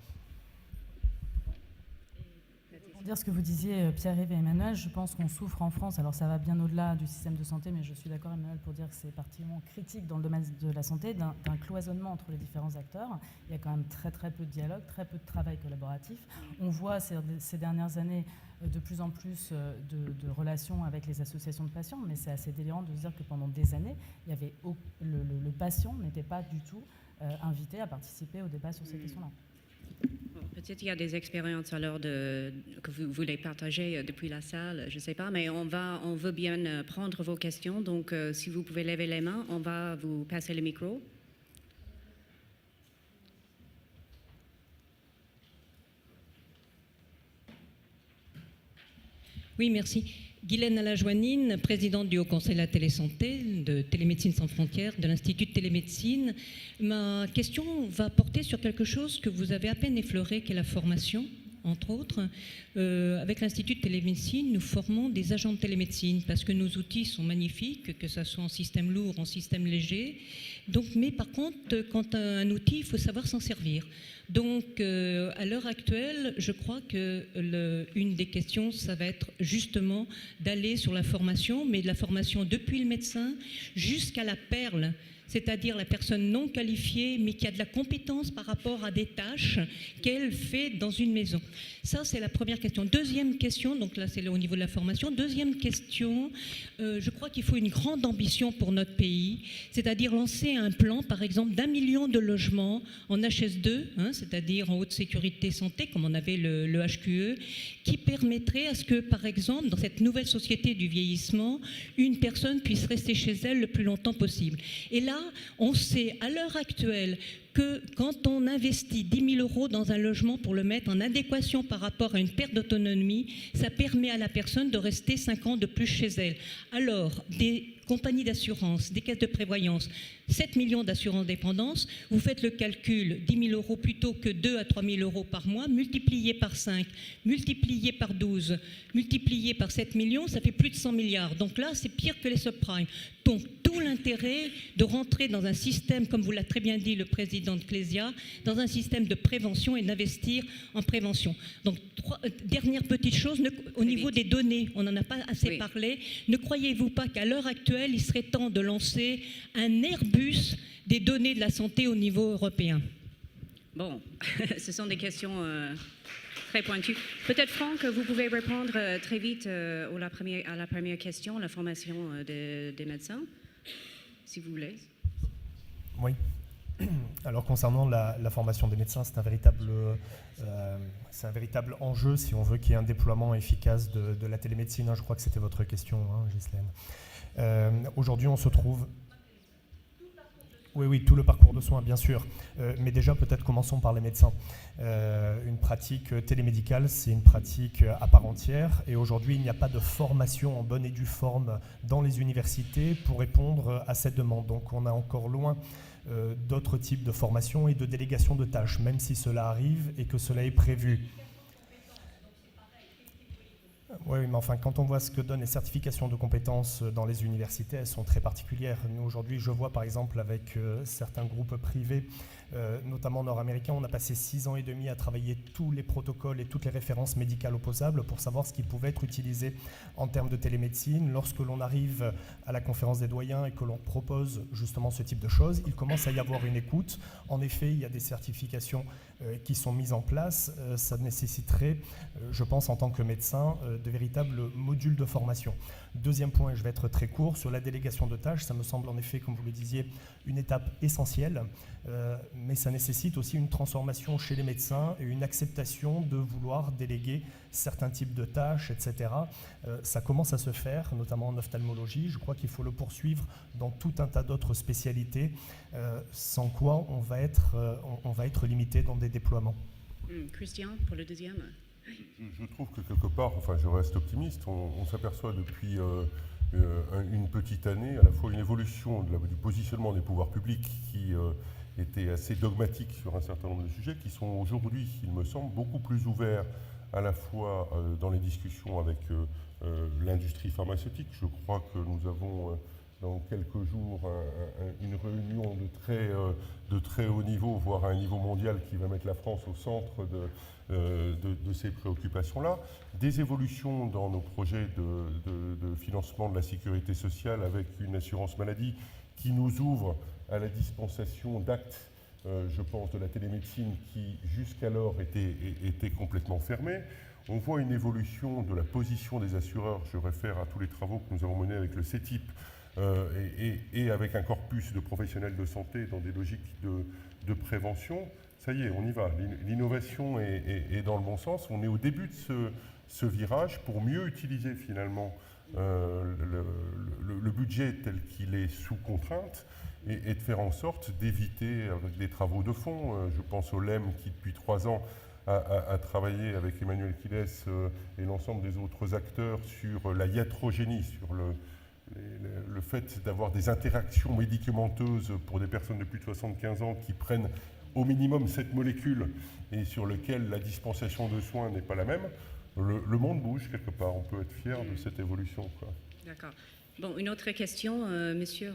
Pour dire ce que vous disiez, Pierre-Yves et Emmanuel, je pense qu'on souffre en France, alors ça va bien au-delà du système de santé, mais je suis d'accord, Emmanuel, pour dire que c'est particulièrement critique dans le domaine de la santé, d'un cloisonnement entre les différents acteurs. Il y a quand même très peu de dialogue, très peu de travail collaboratif. On voit ces dernières années de plus en plus de relations avec les associations de patients, mais c'est assez délirant de se dire que pendant des années, le patient n'était pas du tout invité à participer au débat sur ces questions-là. Bon, peut-être qu'il y a des expériences alors que vous voulez partager depuis la salle, je ne sais pas, mais on veut bien prendre vos questions. Donc, si vous pouvez lever les mains, on va vous passer le micro. Oui, merci. Guylaine Alajoanine, présidente du Haut Conseil de la télésanté, de Télémédecine sans frontières, de l'Institut de télémédecine. Ma question va porter sur quelque chose que vous avez à peine effleuré, qui est la formation. Entre autres, avec l'Institut de télémédecine, nous formons des agents de télémédecine parce que nos outils sont magnifiques, que ce soit en système lourd, en système léger. Donc, mais par contre, quand un outil, il faut savoir s'en servir. Donc, à l'heure actuelle, je crois que une des questions, ça va être justement d'aller sur la formation, mais de la formation depuis le médecin jusqu'à la perle, c'est-à-dire la personne non qualifiée, mais qui a de la compétence par rapport à des tâches qu'elle fait dans une maison. Ça, c'est la première question. Deuxième question, donc là, c'est au niveau de la formation. Deuxième question, je crois qu'il faut une grande ambition pour notre pays, c'est-à-dire lancer un plan, par exemple, d'1 million de logements en HS2, c'est-à-dire en haute sécurité santé, comme on avait le HQE, qui permettrait à ce que, par exemple, dans cette nouvelle société du vieillissement, une personne puisse rester chez elle le plus longtemps possible. Et là, on sait à l'heure actuelle que quand on investit 10 000 € dans un logement pour le mettre en adéquation par rapport à une perte d'autonomie, ça permet à la personne de rester 5 ans de plus chez elle. Alors, des compagnies d'assurance, des caisses de prévoyance, 7 millions d'assurances dépendance, vous faites le calcul, 10 000 € plutôt que 2 à 3 000 € par mois, multiplié par 5, multiplié par 12, multiplié par 7 millions, ça fait plus de 100 milliards. Donc là, c'est pire que les subprimes. Donc, tout l'intérêt de rentrer dans un système, comme vous l'a très bien dit le président de Clésia, dans un système de prévention et d'investir en prévention. Donc, dernière petite chose, au niveau des données, on n'en a pas assez parlé, ne croyez-vous pas qu'à l'heure actuelle, il serait temps de lancer un Airbus des données de la santé au niveau européen? Bon, ce sont des questions très pointues. Peut-être, Franck, vous pouvez répondre très vite à la première question, la formation des médecins, si vous voulez. Oui. Alors concernant la formation des médecins, c'est un véritable enjeu si on veut qu'il y ait un déploiement efficace de la télémédecine. Je crois que c'était votre question, Ghislaine. Aujourd'hui, on se trouve... Oui, tout le parcours de soins, bien sûr. Mais déjà, peut-être commençons par les médecins. Une pratique télémédicale, c'est une pratique à part entière. Et aujourd'hui, il n'y a pas de formation en bonne et due forme dans les universités pour répondre à cette demande. Donc, on est encore loin d'autres types de formations et de délégation de tâches, même si cela arrive et que cela est prévu. Oui, mais enfin, quand on voit ce que donnent les certifications de compétences dans les universités, elles sont très particulières. Nous, aujourd'hui, je vois par exemple avec certains groupes privés, notamment nord-américains, on a passé 6 ans et demi à travailler tous les protocoles et toutes les références médicales opposables pour savoir ce qui pouvait être utilisé en termes de télémédecine. Lorsque l'on arrive à la conférence des doyens et que l'on propose justement ce type de choses, il commence à y avoir une écoute. En effet, il y a des certifications qui sont mises en place. Ça nécessiterait, je pense, en tant que médecin, de véritables modules de formation. Deuxième point, et je vais être très court, sur la délégation de tâches, ça me semble en effet, comme vous le disiez, une étape essentielle, mais ça nécessite aussi une transformation chez les médecins et une acceptation de vouloir déléguer certains types de tâches, etc. Ça commence à se faire, notamment en ophtalmologie. Je crois qu'il faut le poursuivre dans tout un tas d'autres spécialités, sans quoi on va être limité dans des déploiements. Christian, pour le deuxième. Je trouve que quelque part, enfin je reste optimiste, on s'aperçoit depuis une petite année à la fois une évolution du positionnement des pouvoirs publics qui était assez dogmatique sur un certain nombre de sujets, qui sont aujourd'hui, il me semble, beaucoup plus ouverts à la fois dans les discussions avec l'industrie pharmaceutique. Je crois que nous avons dans quelques jours une réunion de très haut niveau, voire à un niveau mondial, qui va mettre la France au centre de ces préoccupations-là. Des évolutions dans nos projets de financement de la sécurité sociale avec une assurance maladie qui nous ouvre à la dispensation d'actes, je pense, de la télémédecine qui jusqu'alors était complètement fermée. On voit une évolution de la position des assureurs, je réfère à tous les travaux que nous avons menés avec le CETIP, et avec un corpus de professionnels de santé dans des logiques de prévention. Ça y est, on y va. L'innovation est dans le bon sens. On est au début de ce virage pour mieux utiliser finalement le budget tel qu'il est sous contrainte et de faire en sorte d'éviter avec des travaux de fond. Je pense au LEM qui depuis 3 ans à travailler avec Emmanuel Quiles et l'ensemble des autres acteurs sur la iatrogénie, sur le fait d'avoir des interactions médicamenteuses pour des personnes de plus de 75 ans qui prennent au minimum cette molécule et sur lequel la dispensation de soins n'est pas la même. Le monde bouge quelque part, on peut être fier de cette évolution, quoi. D'accord. Bon, une autre question, monsieur,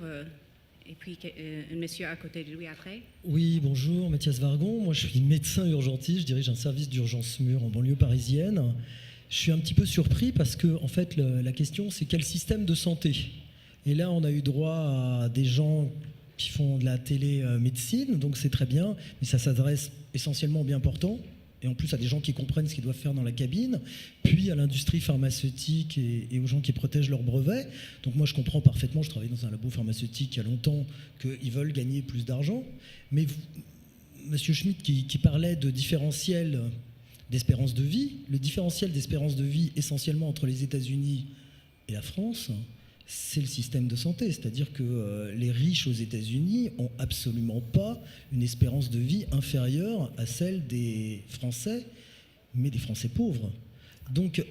et puis un monsieur à côté de lui après. Oui, bonjour, Mathias Vargon. Moi, je suis médecin urgentiste, je dirige un service d'urgence mûre en banlieue parisienne. Je suis un petit peu surpris parce que, en fait, la question, c'est quel système de santé ? Et là, on a eu droit à des gens qui font de la télémédecine, donc c'est très bien, mais ça s'adresse essentiellement aux bien portants, et en plus à des gens qui comprennent ce qu'ils doivent faire dans la cabine, puis à l'industrie pharmaceutique et aux gens qui protègent leurs brevets. Donc moi, je comprends parfaitement, je travaille dans un labo pharmaceutique il y a longtemps, qu'ils veulent gagner plus d'argent. Mais Monsieur Schmitt qui parlait de différentiel d'espérance de vie, le différentiel d'espérance de vie essentiellement entre les États-Unis et la France, c'est le système de santé. C'est-à-dire que les riches aux États-Unis n'ont absolument pas une espérance de vie inférieure à celle des Français, mais des Français pauvres. Donc,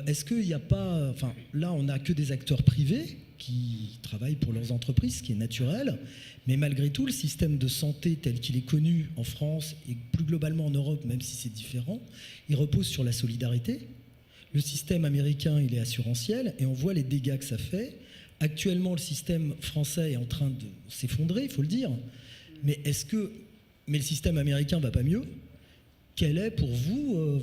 est-ce qu'il n'y a pas... Enfin, là, on n'a que des acteurs privés qui travaillent pour leurs entreprises, ce qui est naturel, mais malgré tout, le système de santé tel qu'il est connu en France et plus globalement en Europe, même si c'est différent, il repose sur la solidarité. Le système américain, il est assurantiel, et on voit les dégâts que ça fait. Actuellement, le système français est en train de s'effondrer, il faut le dire. Mais le système américain va pas mieux. Quelles est pour vous,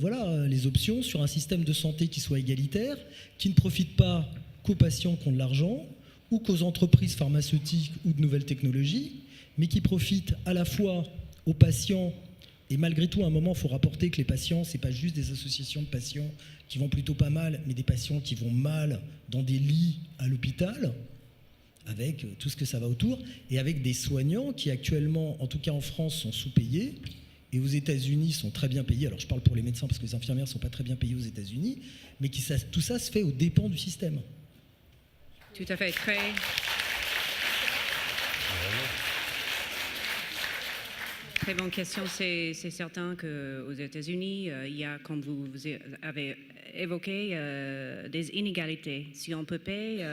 les options sur un système de santé qui soit égalitaire, qui ne profite pas qu'aux patients qui ont de l'argent, ou qu'aux entreprises pharmaceutiques ou de nouvelles technologies, mais qui profite à la fois aux patients. Et malgré tout, à un moment, il faut rapporter que les patients, ce n'est pas juste des associations de patients qui vont plutôt pas mal, mais des patients qui vont mal dans des lits à l'hôpital, avec tout ce que ça va autour, et avec des soignants qui actuellement, en tout cas en France, sont sous-payés, et aux États-Unis sont très bien payés. Alors je parle pour les médecins parce que les infirmières ne sont pas très bien payées aux États-Unis, mais tout ça se fait aux dépens du système. Tout à fait, très bonne question. C'est certain qu'aux États-Unis, il y a, comme vous avez évoqué, des inégalités. Si on peut payer,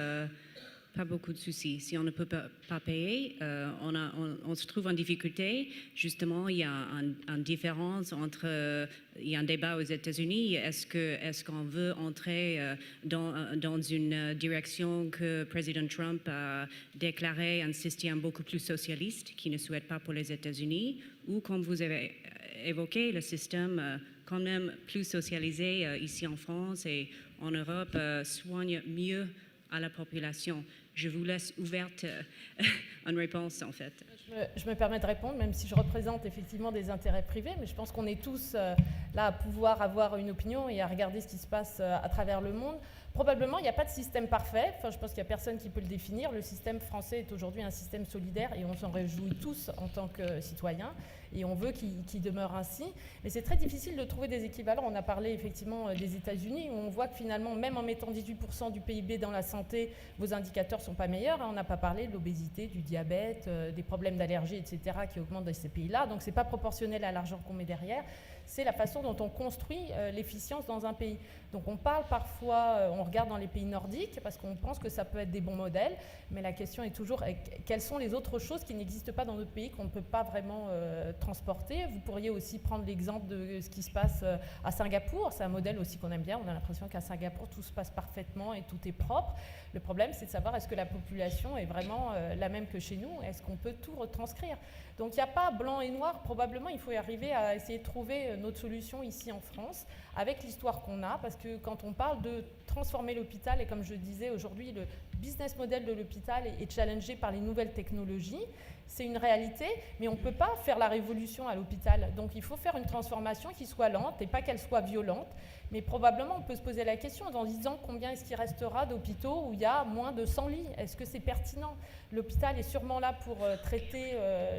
pas beaucoup de soucis. Si on ne peut pas payer, on se trouve en difficulté. Justement, il y a une différence entre... il y a un débat aux États-Unis. Est-ce qu'on veut entrer dans une direction que président Trump a déclaré un système beaucoup plus socialiste qui ne souhaite pas pour les États-Unis, ou comme vous avez évoqué, le système quand même plus socialisé ici en France et en Europe soigne mieux à la population. Je vous laisse ouverte une réponse, en fait. Je me permets de répondre, même si je représente effectivement des intérêts privés, mais je pense qu'on est tous là à pouvoir avoir une opinion et à regarder ce qui se passe à travers le monde. Probablement, il n'y a pas de système parfait. Enfin, je pense qu'il n'y a personne qui peut le définir. Le système français est aujourd'hui un système solidaire et on s'en réjouit tous en tant que citoyens. Et on veut qu'il demeure ainsi. Mais c'est très difficile de trouver des équivalents. On a parlé effectivement des États-Unis, où on voit que finalement, même en mettant 18% du PIB dans la santé, vos indicateurs ne sont pas meilleurs. On n'a pas parlé de l'obésité, du diabète, des problèmes d'allergie, etc., qui augmentent dans ces pays-là. Donc, ce n'est pas proportionnel à l'argent qu'on met derrière. C'est la façon dont on construit l'efficience dans un pays. Donc, on parle parfois, on regarde dans les pays nordiques, parce qu'on pense que ça peut être des bons modèles. Mais la question est toujours, quelles sont les autres choses qui n'existent pas dans notre pays, qu'on ne peut pas vraiment transporter. Vous pourriez aussi prendre l'exemple de ce qui se passe à Singapour. C'est un modèle aussi qu'on aime bien. On a l'impression qu'à Singapour, tout se passe parfaitement et tout est propre. Le problème, c'est de savoir est-ce que la population est vraiment la même que chez nous. Est-ce qu'on peut tout retranscrire? Donc, il n'y a pas blanc et noir. Probablement, il faut y arriver à essayer de trouver notre solution ici en France, avec l'histoire qu'on a. Parce que quand on parle de transformer l'hôpital, et comme je disais, aujourd'hui, le business model de l'hôpital est challengé par les nouvelles technologies. C'est une réalité, mais on ne peut pas faire la révolution à l'hôpital. Donc il faut faire une transformation qui soit lente et pas qu'elle soit violente. Mais probablement, on peut se poser la question dans 10 ans, combien est-ce qu'il restera d'hôpitaux où il y a moins de 100 lits? Est-ce que c'est pertinent? L'hôpital est sûrement là pour traiter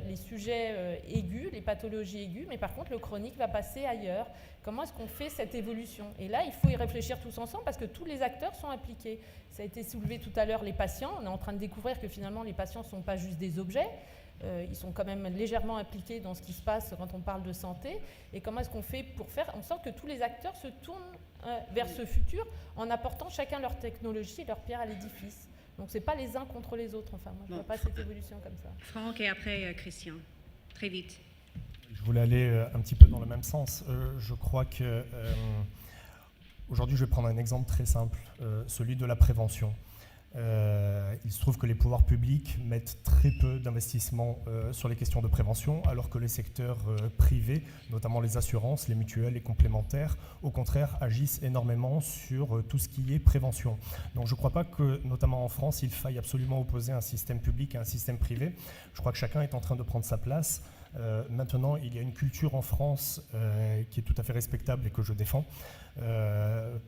les sujets aigus, les pathologies aiguës, mais par contre, le chronique va passer ailleurs. Comment est-ce qu'on fait cette évolution? Et là, il faut y réfléchir tous ensemble parce que tous les acteurs sont impliqués. Ça a été soulevé tout à l'heure, les patients. On est en train de découvrir que finalement, les patients ne sont pas juste des objets. ils sont quand même légèrement impliqués dans ce qui se passe quand on parle de santé. Et comment est-ce qu'on fait pour faire en sorte que tous les acteurs se tournent vers ce futur en apportant chacun leur technologie et leur pierre à l'édifice. Donc ce n'est pas les uns contre les autres. Enfin, moi, je ne vois pas cette évolution comme ça. Franck et après Christian. Très vite. Je voulais aller un petit peu dans le même sens. Je crois que aujourd'hui, je vais prendre un exemple très simple, celui de la prévention. Il se trouve que les pouvoirs publics mettent très peu d'investissements sur les questions de prévention, alors que les secteurs privés, notamment les assurances, les mutuelles, les complémentaires, au contraire, agissent énormément sur tout ce qui est prévention. Donc je ne crois pas que, notamment en France, il faille absolument opposer un système public à un système privé. Je crois que chacun est en train de prendre sa place. Maintenant, il y a une culture en France qui est tout à fait respectable et que je défends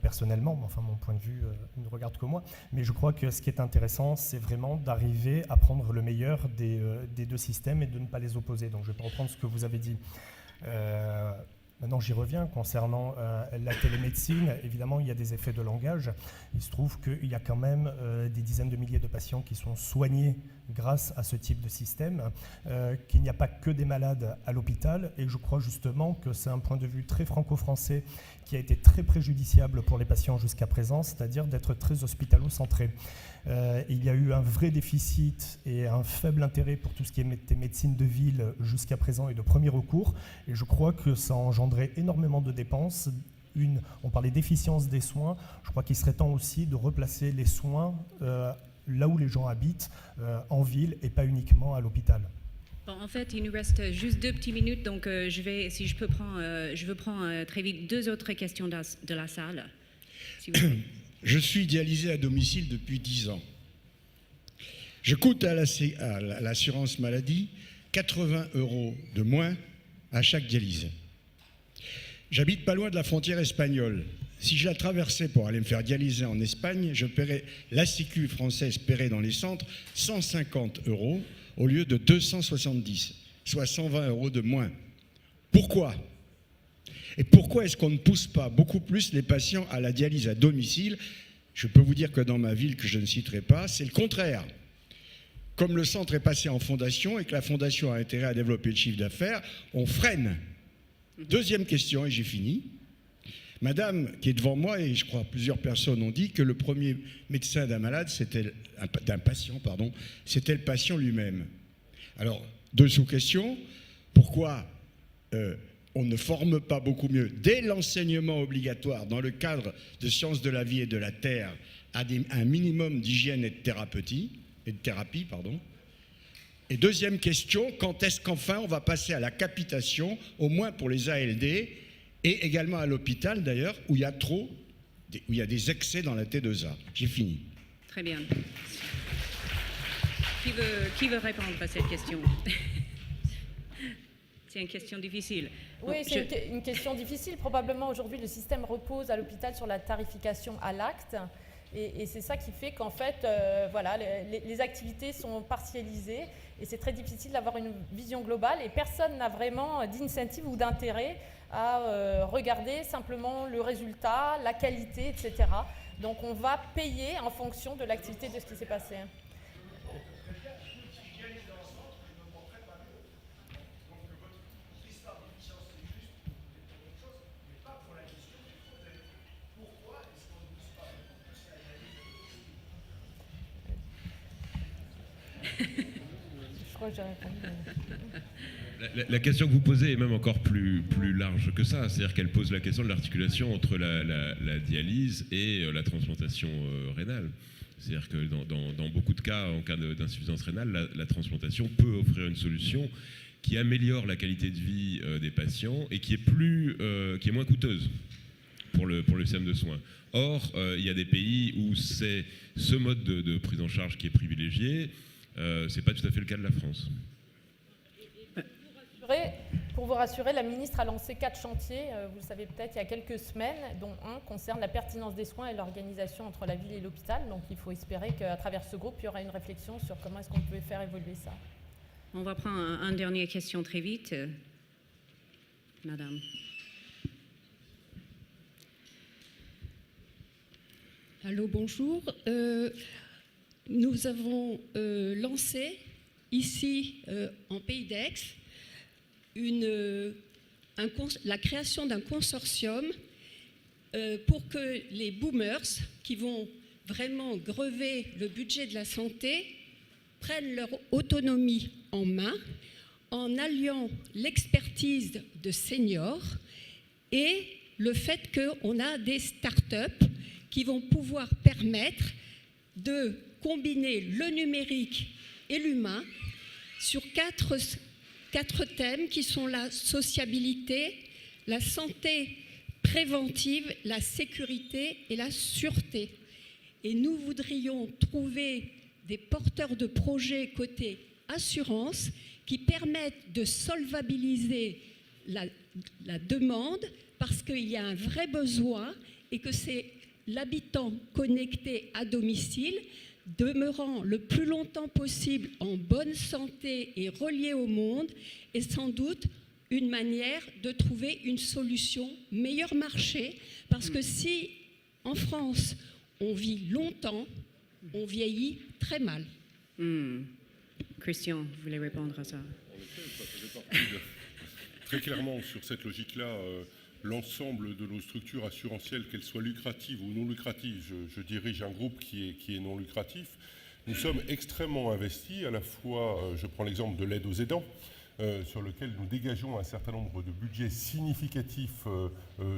personnellement, enfin mon point de vue ne regarde que moi, mais je crois que ce qui est intéressant, c'est vraiment d'arriver à prendre le meilleur des deux systèmes et de ne pas les opposer. Donc je vais reprendre ce que vous avez dit. Maintenant, j'y reviens concernant la télémédecine. Évidemment, il y a des effets de langage. Il se trouve qu'il y a quand même des dizaines de milliers de patients qui sont soignés grâce à ce type de système, qu'il n'y a pas que des malades à l'hôpital. Et je crois justement que c'est un point de vue très franco-français qui a été très préjudiciable pour les patients jusqu'à présent, c'est-à-dire d'être très hospitalo-centré. Il y a eu un vrai déficit et un faible intérêt pour tout ce qui est médecine de ville jusqu'à présent et de premier recours. Et je crois que ça a engendré énormément de dépenses. On parlait d'efficience des soins. Je crois qu'il serait temps aussi de replacer les soins là où les gens habitent, en ville et pas uniquement à l'hôpital. Bon, en fait, il nous reste juste 2 petites minutes, donc je veux prendre très vite 2 autres questions de la salle. Si vous voulez. Je suis dialysé à domicile depuis 10 ans. Je coûte à l'assurance maladie 80 € de moins à chaque dialyse. J'habite pas loin de la frontière espagnole. Si je la traversais pour aller me faire dialyser en Espagne, je paierais, la Sécu française paierait dans les centres 150 € au lieu de 270, soit 120 € de moins. Pourquoi ? Et pourquoi est-ce qu'on ne pousse pas beaucoup plus les patients à la dialyse à domicile ? Je peux vous dire que dans ma ville, que je ne citerai pas, c'est le contraire. Comme le centre est passé en fondation et que la fondation a intérêt à développer le chiffre d'affaires, on freine. Deuxième question, et j'ai fini. Madame qui est devant moi, et je crois plusieurs personnes ont dit que le premier médecin d'un malade, d'un patient, c'était le patient lui-même. Alors, 2 sous-questions. Pourquoi on ne forme pas beaucoup mieux, dès l'enseignement obligatoire, dans le cadre de sciences de la vie et de la terre, à un minimum d'hygiène et de thérapie, Et deuxième question, quand est-ce qu'enfin on va passer à la capitation, au moins pour les ALD, et également à l'hôpital d'ailleurs, où il y a des excès dans la T2A. J'ai fini. Très bien. Qui veut répondre à cette question? C'est une question difficile. Oui, c'est une question difficile. Probablement aujourd'hui, le système repose à l'hôpital sur la tarification à l'acte. Et c'est ça qui fait qu'en fait, voilà, les activités sont partialisées et c'est très difficile d'avoir une vision globale et personne n'a vraiment d'incentive ou d'intérêt à regarder simplement le résultat, la qualité, etc. Donc on va payer en fonction de l'activité de ce qui s'est passé. Je crois que j'ai répondu. La question que vous posez est même encore plus large que ça, c'est-à-dire qu'elle pose la question de l'articulation entre la dialyse et la transplantation rénale. C'est-à-dire que dans beaucoup de cas, en cas d'insuffisance rénale, la transplantation peut offrir une solution qui améliore la qualité de vie des patients et qui est moins coûteuse pour le système de soins. Or, il y a des pays où c'est ce mode de prise en charge qui est privilégié. C'est pas tout à fait le cas de la France. Pour vous rassurer, la ministre a lancé 4 chantiers, vous le savez peut-être, il y a quelques semaines, dont un concerne la pertinence des soins et l'organisation entre la ville et l'hôpital. Donc il faut espérer qu'à travers ce groupe, il y aura une réflexion sur comment est-ce qu'on peut faire évoluer ça. On va prendre une dernière question très vite. Madame. Allô, bonjour. Nous avons lancé ici, en Pays d'Aix, la création d'un consortium pour que les boomers, qui vont vraiment grever le budget de la santé, prennent leur autonomie en main en alliant l'expertise de seniors et le fait qu'on a des start-up qui vont pouvoir permettre de combiner le numérique et l'humain sur quatre thèmes qui sont la sociabilité, la santé préventive, la sécurité et la sûreté. Et nous voudrions trouver des porteurs de projets côté assurance qui permettent de solvabiliser la demande parce qu'il y a un vrai besoin et que c'est l'habitant connecté à domicile demeurant le plus longtemps possible en bonne santé et relié au monde est sans doute une manière de trouver une solution meilleur marché parce que si en France on vit longtemps, on vieillit très mal. Christian, vous voulez répondre à ça? En effet, ça faisait partie très clairement sur cette logique-là. L'ensemble de nos structures assurantielles, qu'elles soient lucratives ou non lucratives, je dirige un groupe qui est non lucratif, nous sommes extrêmement investis, à la fois, je prends l'exemple de l'aide aux aidants, sur lequel nous dégageons un certain nombre de budgets significatifs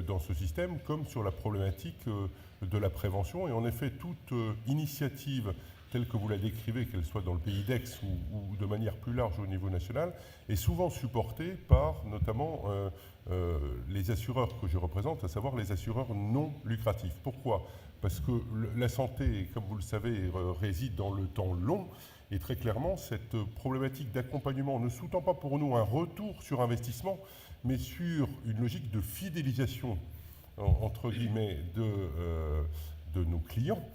dans ce système, comme sur la problématique de la prévention. Et en effet, toute initiative telle que vous la décrivez, qu'elle soit dans le pays d'Aix ou de manière plus large au niveau national, est souvent supportée par notamment les assureurs que je représente, à savoir les assureurs non lucratifs. Pourquoi ? Parce que la santé, comme vous le savez, réside dans le temps long, et très clairement, cette problématique d'accompagnement ne sous-tend pas pour nous un retour sur investissement, mais sur une logique de fidélisation, entre guillemets, de nos clients,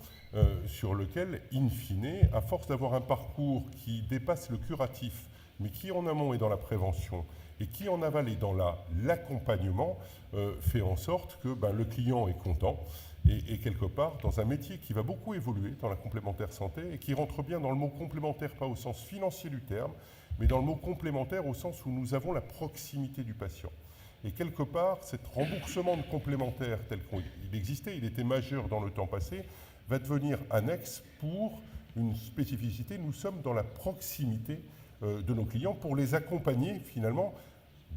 sur lequel, in fine, à force d'avoir un parcours qui dépasse le curatif, mais qui en amont est dans la prévention, et qui en aval est dans l'accompagnement, fait en sorte que le client est content, et quelque part dans un métier qui va beaucoup évoluer dans la complémentaire santé, et qui rentre bien dans le mot complémentaire, pas au sens financier du terme, mais dans le mot complémentaire au sens où nous avons la proximité du patient. Et quelque part, cet remboursement de complémentaire tel qu'il existait, il était majeur dans le temps passé, va devenir annexe pour une spécificité. Nous sommes dans la proximité de nos clients pour les accompagner finalement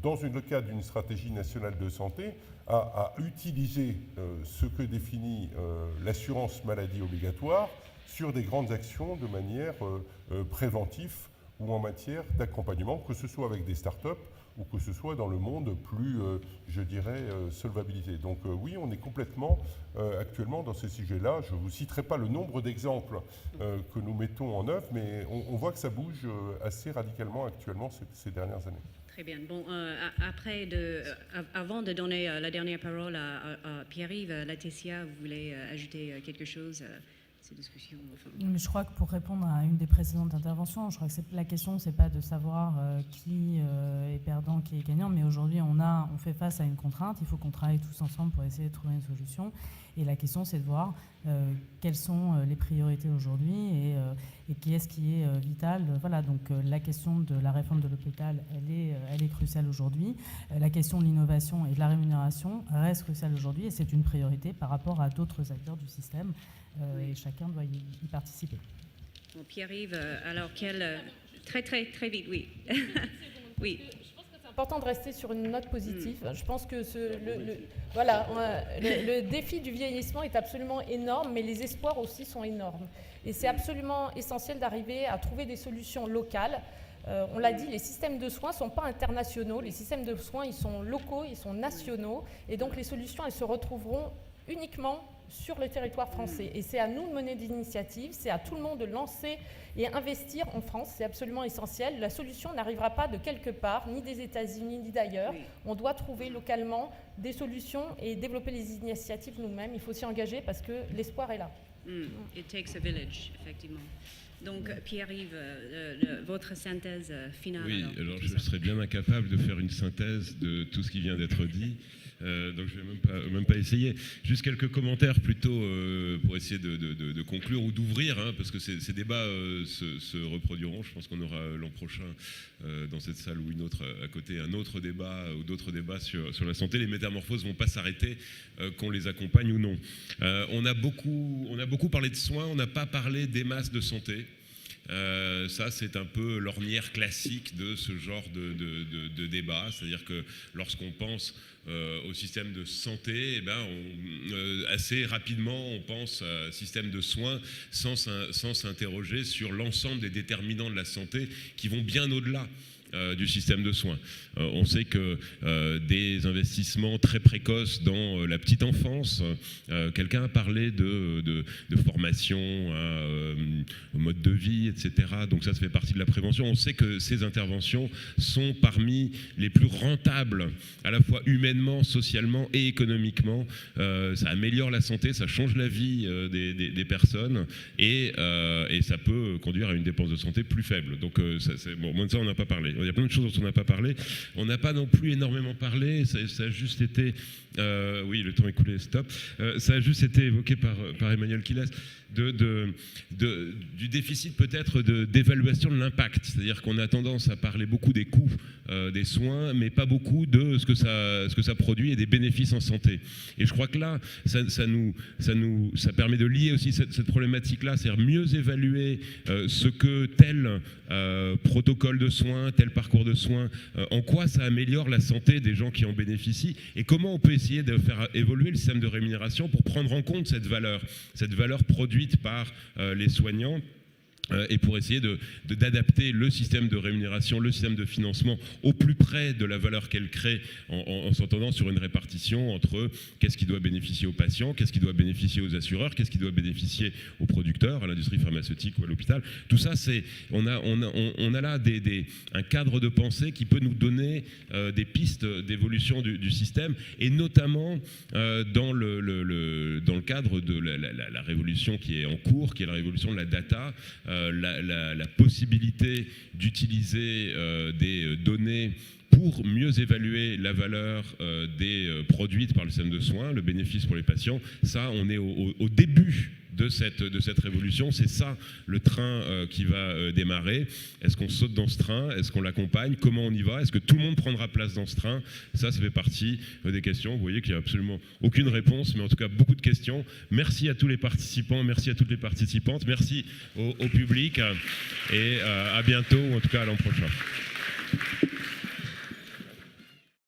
dans le cadre d'une stratégie nationale de santé à utiliser ce que définit l'assurance maladie obligatoire sur des grandes actions de manière préventive ou en matière d'accompagnement, que ce soit avec des startups ou que ce soit dans le monde plus, je dirais, solvabilisé. Donc oui, on est complètement actuellement dans ces sujets-là. Je ne vous citerai pas le nombre d'exemples que nous mettons en œuvre, mais on voit que ça bouge assez radicalement actuellement ces dernières années. Très bien. Bon, avant de donner la dernière parole à Pierre-Yves Laetitia, vous voulez ajouter quelque chose ces discussions. Mais je crois que pour répondre à une des précédentes interventions, je crois que la question, c'est pas de savoir qui est perdant, qui est gagnant, mais aujourd'hui, on fait face à une contrainte. Il faut qu'on travaille tous ensemble pour essayer de trouver une solution. Et la question, c'est de voir quelles sont les priorités aujourd'hui et qui est-ce qui est vital. Voilà, donc la question de la réforme de l'hôpital, elle est cruciale aujourd'hui. La question de l'innovation et de la rémunération reste cruciale aujourd'hui et c'est une priorité par rapport à d'autres acteurs du système. Et chacun doit y participer. Bon, Pierre-Yves, alors très vite, oui. Oui. Je pense que c'est important de rester sur une note positive. Je pense que le défi du vieillissement est absolument énorme, mais les espoirs aussi sont énormes. Et c'est absolument essentiel d'arriver à trouver des solutions locales. On l'a dit, les systèmes de soins ne sont pas internationaux. Les systèmes de soins, ils sont locaux, ils sont nationaux. Et donc les solutions, elles se retrouveront uniquement sur le territoire français. Et c'est à nous de mener des initiatives, c'est à tout le monde de lancer et investir en France, c'est absolument essentiel. La solution n'arrivera pas de quelque part, ni des États-Unis, ni d'ailleurs. Oui. On doit trouver localement des solutions et développer les initiatives nous-mêmes. Il faut s'y engager parce que l'espoir est là. It takes a village, effectivement. Donc, Pierre-Yves, votre synthèse finale. Oui, alors tout je ça. serais bien incapable de faire une synthèse de tout ce qui vient d'être dit. Donc je ne vais même pas essayer. Juste quelques commentaires plutôt pour essayer de conclure ou d'ouvrir, hein, parce que ces débats se reproduiront. Je pense qu'on aura l'an prochain dans cette salle ou une autre à côté un autre débat ou d'autres débats sur la santé. Les métamorphoses ne vont pas s'arrêter, qu'on les accompagne ou non. On a beaucoup parlé de soins, on n'a pas parlé des masses de santé. Ça, c'est un peu l'ornière classique de ce genre de débat. C'est-à-dire que lorsqu'on pense au système de santé, assez rapidement, on pense à un système de soins sans s'interroger sur l'ensemble des déterminants de la santé qui vont bien au-delà du système de soins. On sait que des investissements très précoces dans la petite enfance, quelqu'un a parlé de formation, au mode de vie, etc. Donc ça fait partie de la prévention. On sait que ces interventions sont parmi les plus rentables, à la fois humainement, socialement et économiquement. Ça améliore la santé, ça change la vie des personnes et ça peut conduire à une dépense de santé plus faible. Donc moins de ça, on n'a pas parlé. Il y a plein de choses dont on n'a pas parlé. On n'a pas non plus énormément parlé. Ça a juste été... oui, le temps écoulé, stop. Ça a juste été évoqué par Emmanuel Quilès. Du déficit peut-être d'évaluation de l'impact. C'est-à-dire qu'on a tendance à parler beaucoup des coûts des soins, mais pas beaucoup de ce que ça produit et des bénéfices en santé. Et je crois que là, ça permet de lier aussi cette problématique-là, c'est-à-dire mieux évaluer ce que tel protocole de soins, tel parcours de soins, en quoi ça améliore la santé des gens qui en bénéficient et comment on peut essayer de faire évoluer le système de rémunération pour prendre en compte cette valeur produite par les soignants et pour essayer d'adapter le système de rémunération, le système de financement au plus près de la valeur qu'elle crée en s'entendant sur une répartition entre qu'est-ce qui doit bénéficier aux patients, qu'est-ce qui doit bénéficier aux assureurs, qu'est-ce qui doit bénéficier aux producteurs, à l'industrie pharmaceutique ou à l'hôpital. Tout ça, on a là un cadre de pensée qui peut nous donner des pistes d'évolution du système et notamment dans le cadre de la révolution qui est en cours, qui est la révolution de la data, la possibilité d'utiliser des données pour mieux évaluer la valeur des produites par le système de soins, le bénéfice pour les patients. Ça, on est au début de cette révolution. C'est ça le train qui va démarrer. Est-ce qu'on saute dans ce train? Est-ce qu'on l'accompagne? Comment on y va? Est-ce que tout le monde prendra place dans ce train? Ça fait partie des questions. Vous voyez qu'il n'y a absolument aucune réponse, mais en tout cas beaucoup de questions. Merci à tous les participants, merci à toutes les participantes, merci au public et à bientôt, ou en tout cas à l'an prochain.